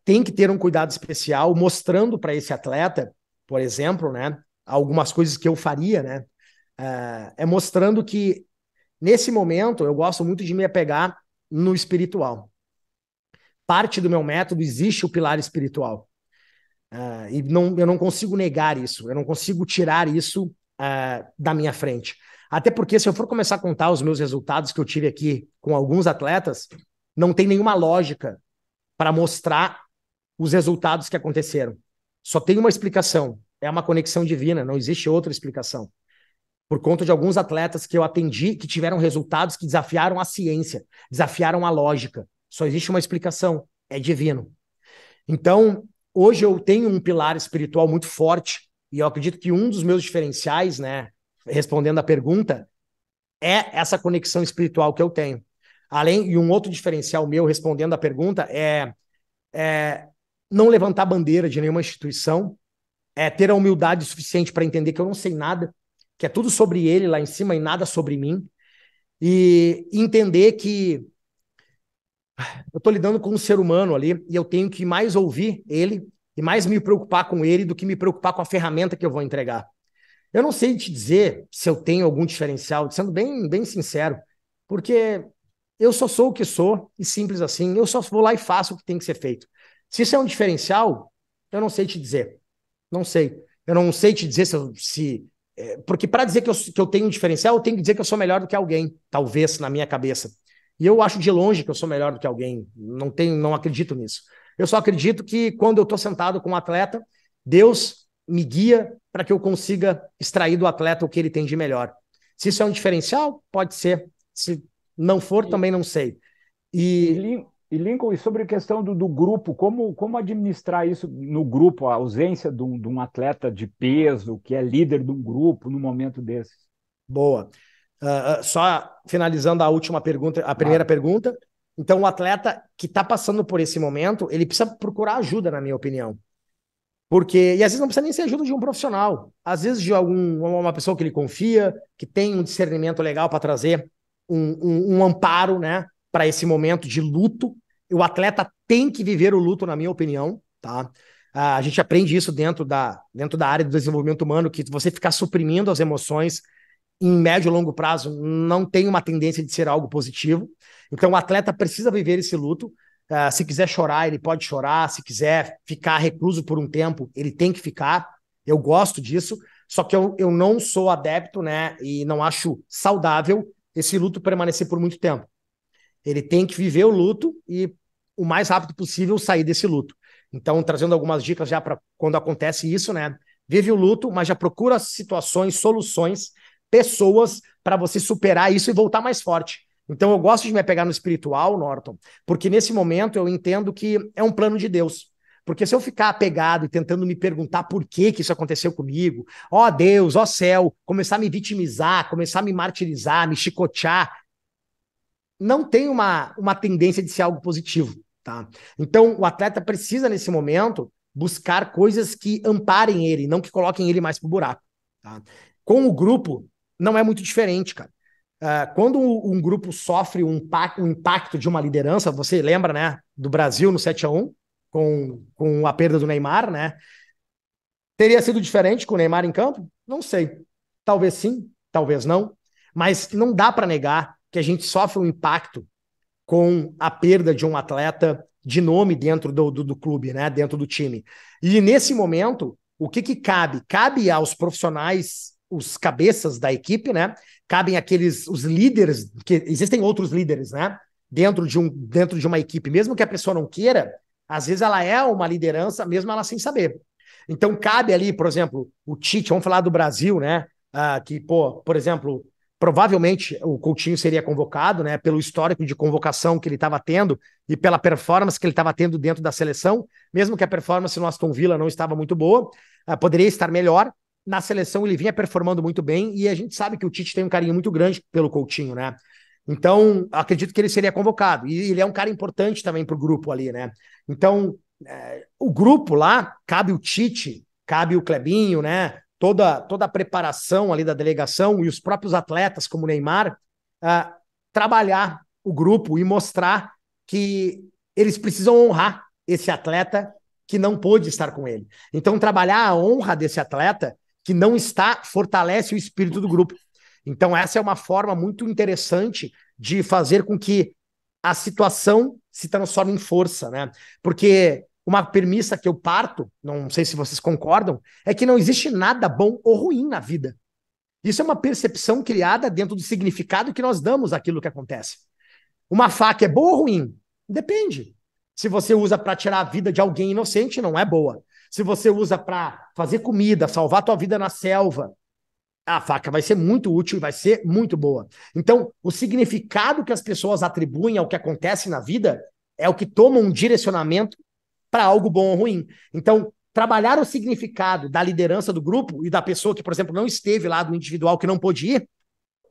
Speaker 4: tem que ter um cuidado especial mostrando para esse atleta, por exemplo, né, algumas coisas que eu faria, né? Mostrando que nesse momento eu gosto muito de me apegar no espiritual. Parte do meu método existe o pilar espiritual. E eu não consigo negar isso, eu não consigo tirar isso da minha frente. Até porque se eu for começar a contar os meus resultados que eu tive aqui com alguns atletas, não tem nenhuma lógica para mostrar os resultados que aconteceram. Só tem uma explicação, é uma conexão divina, não existe outra explicação. Por conta de alguns atletas que eu atendi que tiveram resultados que desafiaram a ciência, desafiaram a lógica. Só existe uma explicação, é divino. Então, hoje eu tenho um pilar espiritual muito forte e eu acredito que um dos meus diferenciais, né, respondendo à pergunta, é essa conexão espiritual que eu tenho. E um outro diferencial meu, respondendo à pergunta, é não levantar bandeira de nenhuma instituição, ter a humildade suficiente para entender que eu não sei nada, que é tudo sobre ele lá em cima e nada sobre mim, e entender que eu estou lidando com um ser humano ali e eu tenho que mais ouvir ele e mais me preocupar com ele do que me preocupar com a ferramenta que eu vou entregar. Eu não sei te dizer se eu tenho algum diferencial, sendo bem, bem sincero, porque eu só sou o que sou e simples assim, eu só vou lá e faço o que tem que ser feito. Se isso é um diferencial, eu não sei te dizer. Não sei. Eu não sei te dizer porque para dizer que eu tenho um diferencial, eu tenho que dizer que eu sou melhor do que alguém, talvez, na minha cabeça. E eu acho de longe que eu sou melhor do que alguém. Não acredito nisso. Eu só acredito que quando eu estou sentado com um atleta, Deus me guia para que eu consiga extrair do atleta o que ele tem de melhor. Se isso é um diferencial, pode ser. Se não for, também não sei.
Speaker 3: E Lincoln, e sobre a questão do grupo, como administrar isso no grupo, a ausência de um atleta de peso, que é líder de um grupo, num momento desses?
Speaker 4: Boa. Só finalizando a última pergunta, a primeira pergunta. Então, o atleta que está passando por esse momento, ele precisa procurar ajuda, na minha opinião. E às vezes não precisa nem ser ajuda de um profissional. Às vezes de uma pessoa que ele confia, que tem um discernimento legal para trazer um amparo, né, para esse momento de luto. O atleta tem que viver o luto, na minha opinião, tá? A gente aprende isso dentro da área do desenvolvimento humano, que você ficar suprimindo as emoções em médio e longo prazo não tem uma tendência de ser algo positivo. Então o atleta precisa viver esse luto. Se quiser chorar, ele pode chorar. Se quiser ficar recluso por um tempo, ele tem que ficar. Eu gosto disso, só que eu não sou adepto, né? E não acho saudável esse luto permanecer por muito tempo. Ele tem que viver o luto e o mais rápido possível sair desse luto. Então, trazendo algumas dicas já para quando acontece isso, né? Vive o luto, mas já procura situações, soluções, pessoas para você superar isso e voltar mais forte. Então, eu gosto de me apegar no espiritual, Norton, porque nesse momento eu entendo que é um plano de Deus. Porque se eu ficar apegado e tentando me perguntar por que isso aconteceu comigo, ó Deus, ó céu, começar a me vitimizar, começar a me martirizar, me chicotear, não tem uma tendência de ser algo positivo, tá? Então, o atleta precisa, nesse momento, buscar coisas que amparem ele, não que coloquem ele mais pro buraco, tá? Com o grupo, não é muito diferente, cara. Quando um grupo sofre um impacto de uma liderança, você lembra, né, do Brasil no 7-1, com a perda do Neymar, né? Teria sido diferente com o Neymar em campo? Não sei. Talvez sim, talvez não. Mas não dá para negar que a gente sofre um impacto com a perda de um atleta de nome dentro do clube, né? Dentro do time. E nesse momento, o que cabe? Cabe aos profissionais, os cabeças da equipe, né? Cabem os líderes, que existem outros líderes, né? Dentro de uma equipe, mesmo que a pessoa não queira, às vezes ela é uma liderança, mesmo ela sem saber. Então cabe ali, por exemplo, o Tite, vamos falar do Brasil, né? Que, por exemplo, provavelmente o Coutinho seria convocado, né? Pelo histórico de convocação que ele estava tendo e pela performance que ele estava tendo dentro da seleção, mesmo que a performance no Aston Villa não estava muito boa, poderia estar melhor. Na seleção ele vinha performando muito bem e a gente sabe que o Tite tem um carinho muito grande pelo Coutinho, né? Então, acredito que ele seria convocado. E ele é um cara importante também para o grupo ali, né? Então, o grupo lá, cabe o Tite, cabe o Clebinho, né? Toda a preparação ali da delegação e os próprios atletas, como o Neymar, trabalhar o grupo e mostrar que eles precisam honrar esse atleta que não pôde estar com ele. Então, trabalhar a honra desse atleta que não está, fortalece o espírito do grupo. Então, essa é uma forma muito interessante de fazer com que a situação se transforme em força, né? Porque uma premissa que eu parto, não sei se vocês concordam, é que não existe nada bom ou ruim na vida. Isso é uma percepção criada dentro do significado que nós damos àquilo que acontece. Uma faca é boa ou ruim? Depende. Se você usa para tirar a vida de alguém inocente, não é boa. Se você usa para fazer comida, salvar a tua vida na selva, a faca vai ser muito útil e vai ser muito boa. Então, o significado que as pessoas atribuem ao que acontece na vida é o que toma um direcionamento para algo bom ou ruim. Então, trabalhar o significado da liderança do grupo e da pessoa que, por exemplo, não esteve lá do individual, que não pôde ir,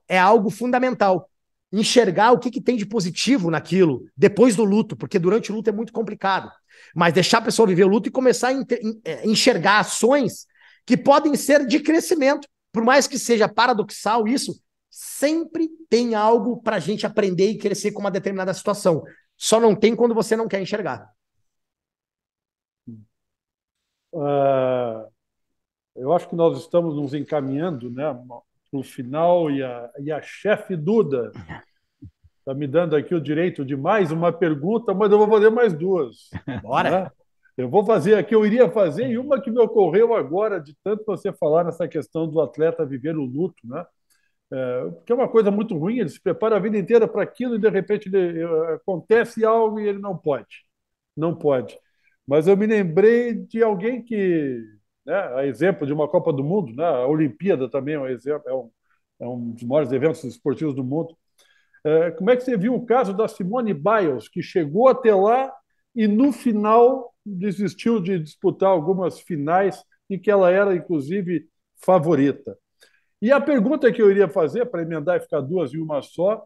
Speaker 4: é algo fundamental. Enxergar o que tem de positivo naquilo depois do luto, porque durante o luto é muito complicado. Mas deixar a pessoa viver o luto e começar a enxergar ações que podem ser de crescimento. Por mais que seja paradoxal isso, sempre tem algo para a gente aprender e crescer com uma determinada situação. Só não tem quando você não quer enxergar.
Speaker 2: Eu acho que nós estamos nos encaminhando, né, para o final e a chefe Duda está me dando aqui o direito de mais uma pergunta, mas eu vou fazer mais duas.
Speaker 4: Bora!
Speaker 2: Né? Eu vou fazer aqui, eu iria fazer, e uma que me ocorreu agora, de tanto você falar nessa questão do atleta viver o luto, né? Porque é uma coisa muito ruim, ele se prepara a vida inteira para aquilo e de repente acontece algo e ele não pode. Não pode. Mas eu me lembrei de alguém que, né, a exemplo de uma Copa do Mundo, né, a Olimpíada também é um exemplo, é um dos maiores eventos esportivos do mundo. Como é que você viu o caso da Simone Biles, que chegou até lá e no final desistiu de disputar algumas finais em que ela era, inclusive, favorita? E a pergunta que eu iria fazer, para emendar e ficar duas em uma só,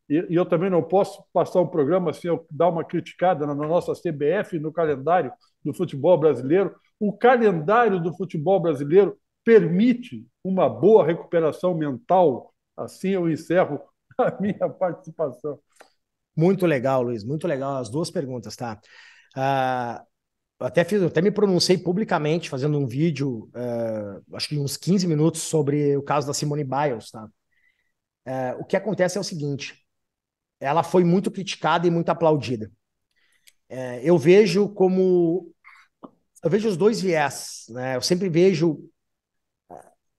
Speaker 2: e eu também não posso passar um programa sem eu dar uma criticada na nossa CBF, no calendário do futebol brasileiro. O calendário do futebol brasileiro permite uma boa recuperação mental? Assim eu encerro a minha participação.
Speaker 4: Muito legal, Luiz, muito legal as duas perguntas, tá? Até me pronunciei publicamente fazendo um vídeo, acho que uns 15 minutos, sobre o caso da Simone Biles, tá? O que acontece é o seguinte, ela foi muito criticada e muito aplaudida. Eu vejo os dois viés, né? Eu sempre vejo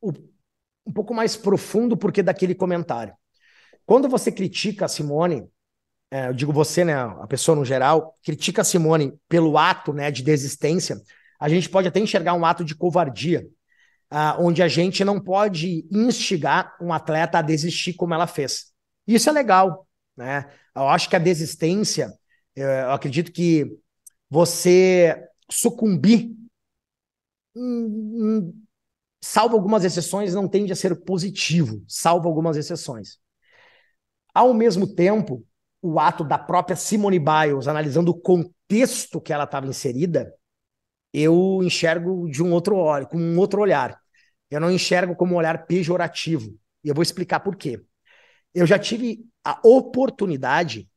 Speaker 4: um pouco mais profundo porque daquele comentário. Quando você critica a Simone, eu digo você, né, a pessoa no geral, critica a Simone pelo ato, né, de desistência, a gente pode até enxergar um ato de covardia, onde a gente não pode instigar um atleta a desistir como ela fez. Isso é legal, né? Eu acho que a desistência, eu acredito que você sucumbir, salvo algumas exceções, não tende a ser positivo, salvo algumas exceções. Ao mesmo tempo, o ato da própria Simone Biles, analisando o contexto que ela estava inserida, eu enxergo de um outro olho, com um outro olhar. Eu não enxergo como um olhar pejorativo. E eu vou explicar por quê. Eu já tive a oportunidade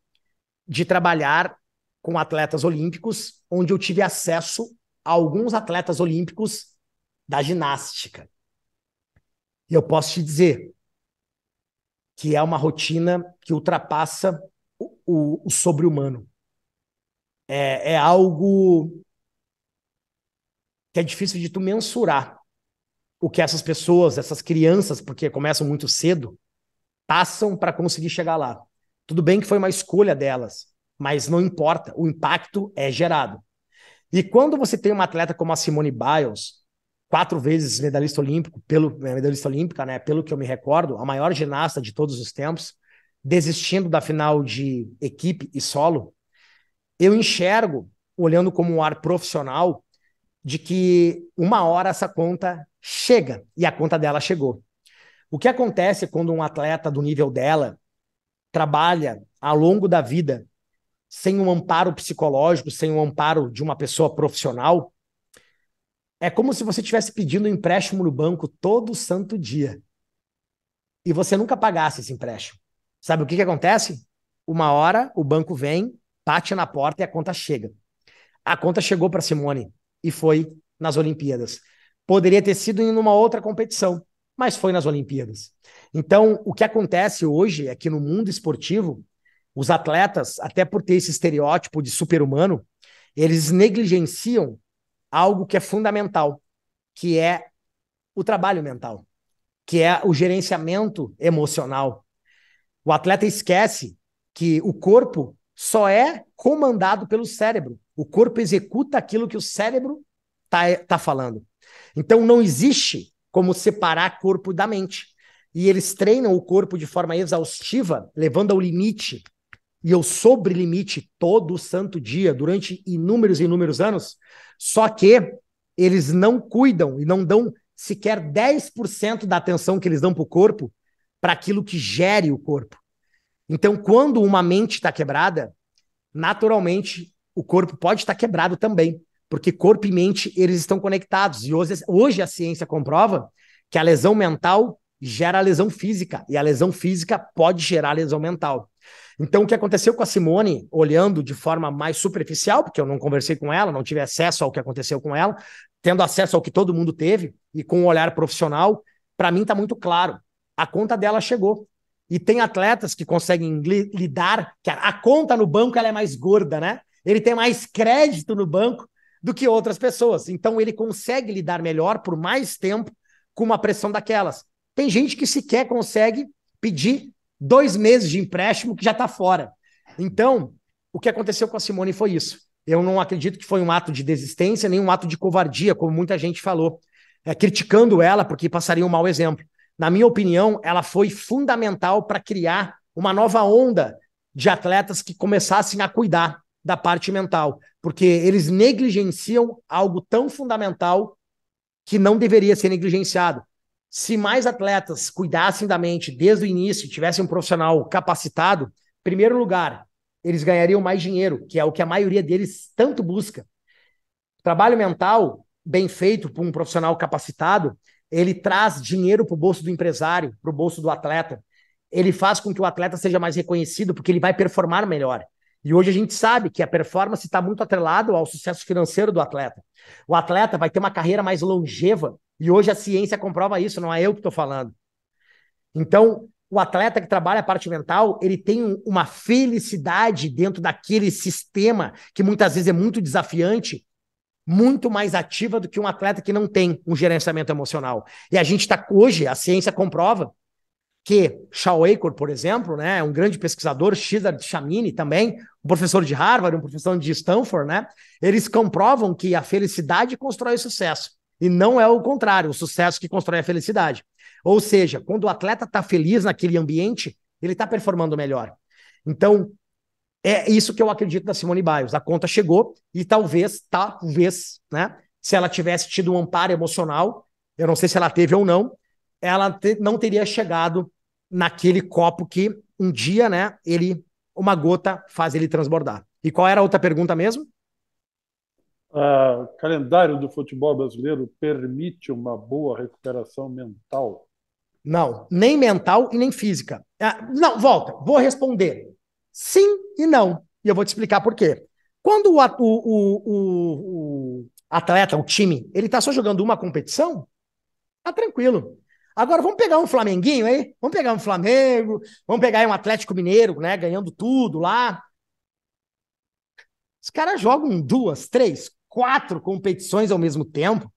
Speaker 4: de trabalhar com atletas olímpicos, onde eu tive acesso a alguns atletas olímpicos da ginástica. E eu posso te dizer que é uma rotina que ultrapassa o sobre-humano. É algo que é difícil de tu mensurar o que essas pessoas, essas crianças, porque começam muito cedo, passam para conseguir chegar lá. Tudo bem que foi uma escolha delas, mas não importa, o impacto é gerado. E quando você tem uma atleta como a Simone Biles, 4 vezes medalhista olímpica, né, pelo que eu me recordo, a maior ginasta de todos os tempos, desistindo da final de equipe e solo, eu enxergo, olhando como um ar profissional, de que uma hora essa conta chega, e a conta dela chegou. O que acontece quando um atleta do nível dela trabalha ao longo da vida sem um amparo psicológico, sem um amparo de uma pessoa profissional, é como se você estivesse pedindo um empréstimo no banco todo santo dia e você nunca pagasse esse empréstimo. Sabe o que acontece? Uma hora o banco vem, bate na porta e a conta chega. A conta chegou para Simone e foi nas Olimpíadas. Poderia ter sido em uma outra competição, mas foi nas Olimpíadas. Então, o que acontece hoje é que no mundo esportivo, os atletas, até por ter esse estereótipo de super-humano, eles negligenciam algo que é fundamental, que é o trabalho mental, que é o gerenciamento emocional. O atleta esquece que o corpo só é comandado pelo cérebro. O corpo executa aquilo que o cérebro tá falando. Então não existe como separar corpo da mente. E eles treinam o corpo de forma exaustiva, levando ao limite e ao sobre-limite todo o santo dia, durante inúmeros e inúmeros anos, só que eles não cuidam e não dão sequer 10% da atenção que eles dão para o corpo para aquilo que gere o corpo. Então, quando uma mente está quebrada, naturalmente o corpo pode estar quebrado também, porque corpo e mente eles estão conectados. E hoje a ciência comprova que a lesão mental gera a lesão física, e a lesão física pode gerar a lesão mental. Então, o que aconteceu com a Simone, olhando de forma mais superficial, porque eu não conversei com ela, não tive acesso ao que aconteceu com ela, tendo acesso ao que todo mundo teve, e com um olhar profissional, para mim está muito claro. A conta dela chegou. E tem atletas que conseguem lidar, que a conta no banco ela é mais gorda, né? Ele tem mais crédito no banco do que outras pessoas. Então, ele consegue lidar melhor por mais tempo com uma pressão daquelas. Tem gente que sequer consegue pedir 2 meses de empréstimo que já está fora. Então, o que aconteceu com a Simone foi isso. Eu não acredito que foi um ato de desistência, nem um ato de covardia, como muita gente falou, criticando ela porque passaria um mau exemplo. Na minha opinião, ela foi fundamental para criar uma nova onda de atletas que começassem a cuidar da parte mental, porque eles negligenciam algo tão fundamental que não deveria ser negligenciado. Se mais atletas cuidassem da mente desde o início, tivessem um profissional capacitado, em primeiro lugar, eles ganhariam mais dinheiro, que é o que a maioria deles tanto busca. Trabalho mental bem feito por um profissional capacitado, ele traz dinheiro para o bolso do empresário, para o bolso do atleta. Ele faz com que o atleta seja mais reconhecido, porque ele vai performar melhor. E hoje a gente sabe que a performance está muito atrelada ao sucesso financeiro do atleta. O atleta vai ter uma carreira mais longeva, e hoje a ciência comprova isso, não é eu que estou falando. Então, o atleta que trabalha a parte mental, ele tem uma felicidade dentro daquele sistema que muitas vezes é muito desafiante, muito mais ativa do que um atleta que não tem um gerenciamento emocional. E a gente está, hoje, a ciência comprova que Shao Acor, por exemplo, né, um grande pesquisador, Shizar Chamini também, um professor de Harvard, um professor de Stanford, né, eles comprovam que a felicidade constrói o sucesso. E não é o contrário, o sucesso que constrói a felicidade. Ou seja, quando o atleta está feliz naquele ambiente, ele está performando melhor. Então, é isso que eu acredito da Simone Biles. A conta chegou e talvez, né, se ela tivesse tido um amparo emocional, eu não sei se ela teve ou não, ela não teria chegado naquele copo que um dia, né, uma gota faz ele transbordar. E qual era a outra pergunta mesmo?
Speaker 2: O calendário do futebol brasileiro permite uma boa recuperação mental?
Speaker 4: Não, nem mental e nem física. Não, volta, vou responder. Sim e não. E eu vou te explicar por quê. Quando o atleta, o time, ele tá só jogando uma competição, tá tranquilo. Agora vamos pegar um Flamenguinho aí, vamos pegar um Flamengo, vamos pegar aí um Atlético Mineiro, né, ganhando tudo lá. Os caras jogam 2, 3, 4 competições ao mesmo tempo.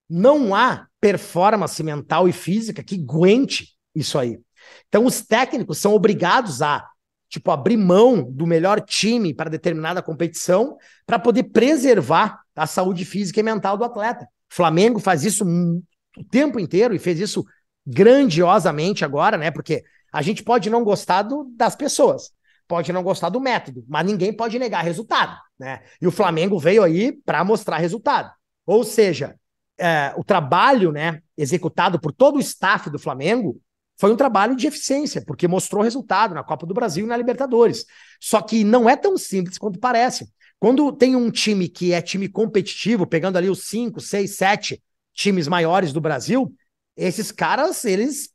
Speaker 4: Não há performance mental e física que aguente isso aí. Então, os técnicos são obrigados a, tipo, abrir mão do melhor time para determinada competição para poder preservar a saúde física e mental do atleta. O Flamengo faz isso o tempo inteiro e fez isso grandiosamente agora, né? Porque a gente pode não gostar das pessoas, pode não gostar do método, mas ninguém pode negar resultado, né? E o Flamengo veio aí para mostrar resultado. Ou seja, o trabalho, né, executado por todo o staff do Flamengo foi um trabalho de eficiência, porque mostrou resultado na Copa do Brasil e na Libertadores. Só que não é tão simples quanto parece. Quando tem um time que é time competitivo, pegando ali os 5, 6, 7 times maiores do Brasil, esses caras, eles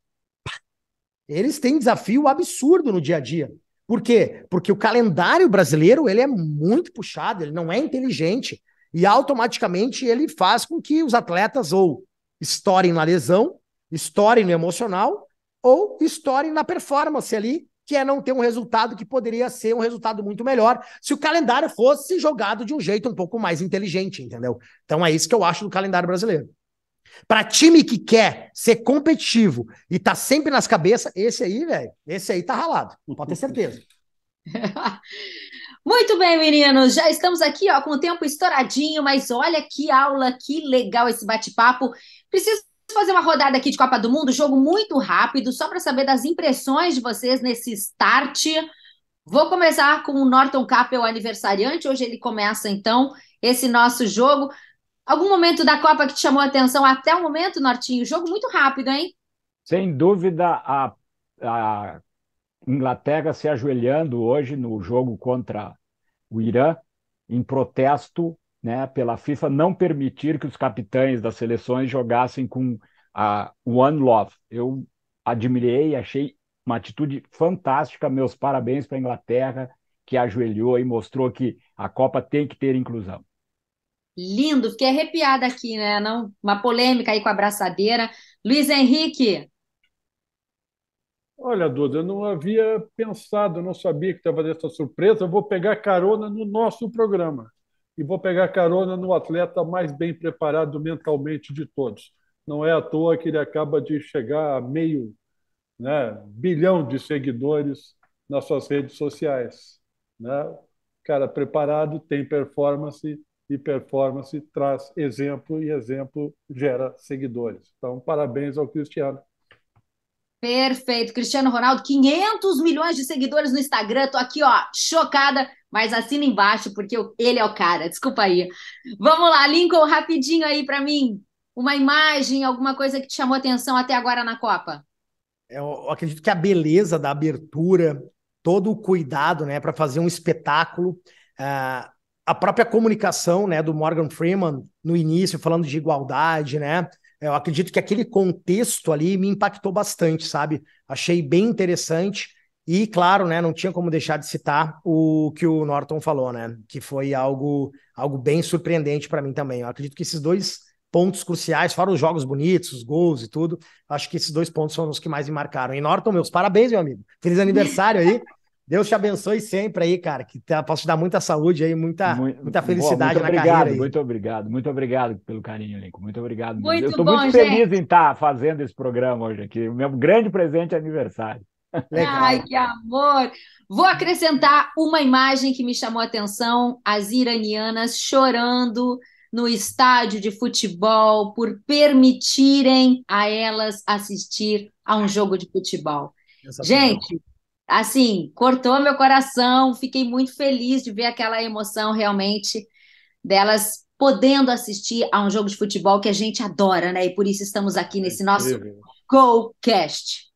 Speaker 4: têm desafio absurdo no dia a dia. Por quê? Porque o calendário brasileiro, ele é muito puxado, ele não é inteligente, e automaticamente ele faz com que os atletas ou estourem na lesão, estourem no emocional, ou estourem na performance ali, que é não ter um resultado que poderia ser um resultado muito melhor se o calendário fosse jogado de um jeito um pouco mais inteligente, entendeu? Então é isso que eu acho do calendário brasileiro. Para time que quer ser competitivo e tá sempre nas cabeças, esse aí tá ralado, pode ter certeza.
Speaker 1: Muito bem, meninos, já estamos aqui ó, com o tempo estouradinho, mas olha que aula, que legal esse bate-papo. Preciso fazer uma rodada aqui de Copa do Mundo, jogo muito rápido, só para saber das impressões de vocês nesse start. Vou começar com o Norton Capel, aniversariante. Hoje ele começa, então, esse nosso jogo. Algum momento da Copa que te chamou a atenção até o momento, Nortinho? Jogo muito rápido, hein?
Speaker 3: Sem dúvida, a Inglaterra se ajoelhando hoje no jogo contra o Irã, em protesto, né, pela FIFA não permitir que os capitães das seleções jogassem com a One Love. Eu admirei, achei uma atitude fantástica. Meus parabéns para a Inglaterra, que ajoelhou e mostrou que a Copa tem que ter inclusão.
Speaker 1: Lindo, fiquei arrepiada aqui, né? Não, uma polêmica aí com a abraçadeira. Luiz Henrique.
Speaker 2: Olha, Duda, eu não havia pensado, não sabia que estava dessa surpresa. Eu vou pegar carona no nosso programa e vou pegar carona no atleta mais bem preparado mentalmente de todos. Não é à toa que ele acaba de chegar a meio, né, bilhão de seguidores nas suas redes sociais, né? Cara preparado tem performance e performance traz exemplo e exemplo gera seguidores. Então, parabéns ao Cristiano.
Speaker 1: Perfeito, Cristiano Ronaldo, 500 milhões de seguidores no Instagram. Tô aqui, ó, chocada, mas assina embaixo porque ele é o cara. Desculpa aí. Vamos lá, Lincoln, rapidinho aí para mim. Uma imagem, alguma coisa que te chamou atenção até agora na Copa?
Speaker 4: Eu acredito que a beleza da abertura, todo o cuidado, né, para fazer um espetáculo, a própria comunicação, né, do Morgan Freeman no início, falando de igualdade, né? Eu acredito que aquele contexto ali me impactou bastante, sabe? Achei bem interessante e, claro, né, não tinha como deixar de citar o que o Norton falou, né? Que foi algo bem surpreendente para mim também. Eu acredito que esses dois pontos cruciais, fora os jogos bonitos, os gols e tudo, acho que esses dois pontos foram os que mais me marcaram. E Norton, meus parabéns, meu amigo. Feliz aniversário aí. Deus te abençoe sempre aí, cara. Que possa te dar muita saúde aí, muita felicidade
Speaker 3: muito
Speaker 4: na carreira aí.
Speaker 3: Muito obrigado pelo carinho, Lincoln. Muito obrigado mesmo.
Speaker 1: Muito
Speaker 3: Eu estou
Speaker 1: bom,
Speaker 3: muito feliz
Speaker 1: gente.
Speaker 3: em estar fazendo esse programa hoje aqui. O meu grande presente é aniversário.
Speaker 4: Legal.
Speaker 1: Ai, que amor! Vou acrescentar uma imagem que me chamou a atenção: as iranianas chorando no estádio de futebol por permitirem a elas assistir a um jogo de futebol.
Speaker 4: Sensacional.
Speaker 1: Gente, assim, cortou meu coração, fiquei muito feliz de ver aquela emoção realmente delas podendo assistir a um jogo de futebol que a gente adora, né? E por isso estamos aqui nesse nosso GoCast.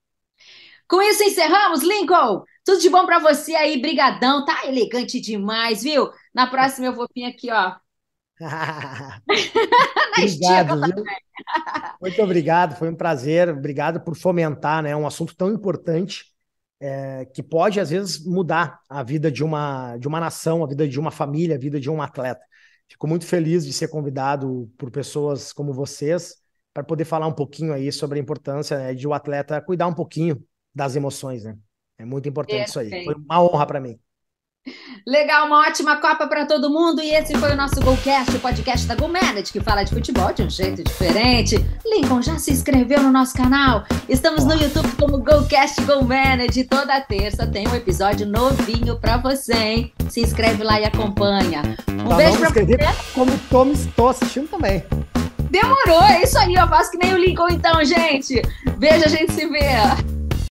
Speaker 1: Com isso encerramos, Lincoln. Tudo de bom para você aí, brigadão. Tá elegante demais, viu? Na próxima eu vou vir aqui, ó. Na estica.
Speaker 4: Obrigado, viu? Muito obrigado, foi um prazer. Obrigado por fomentar, né, um assunto tão importante que pode, às vezes, mudar a vida de uma nação, a vida de uma família, a vida de um atleta. Fico muito feliz de ser convidado por pessoas como vocês para poder falar um pouquinho aí sobre a importância, né, de o atleta cuidar um pouquinho das emoções, né? É muito importante isso aí. Foi uma honra para mim.
Speaker 1: Legal, uma ótima Copa para todo mundo. E esse foi o nosso GoCast, o podcast da GoManage, que fala de futebol de um jeito diferente. Lincoln, já se inscreveu no nosso canal? Estamos no YouTube como GoCast GoManage. Toda terça tem um episódio novinho para você, hein? Se inscreve lá e acompanha. Beijo para você.
Speaker 4: Como estou assistindo também.
Speaker 1: Demorou, é isso aí. Eu faço que nem o Lincoln então, gente. Beijo, a gente se vê.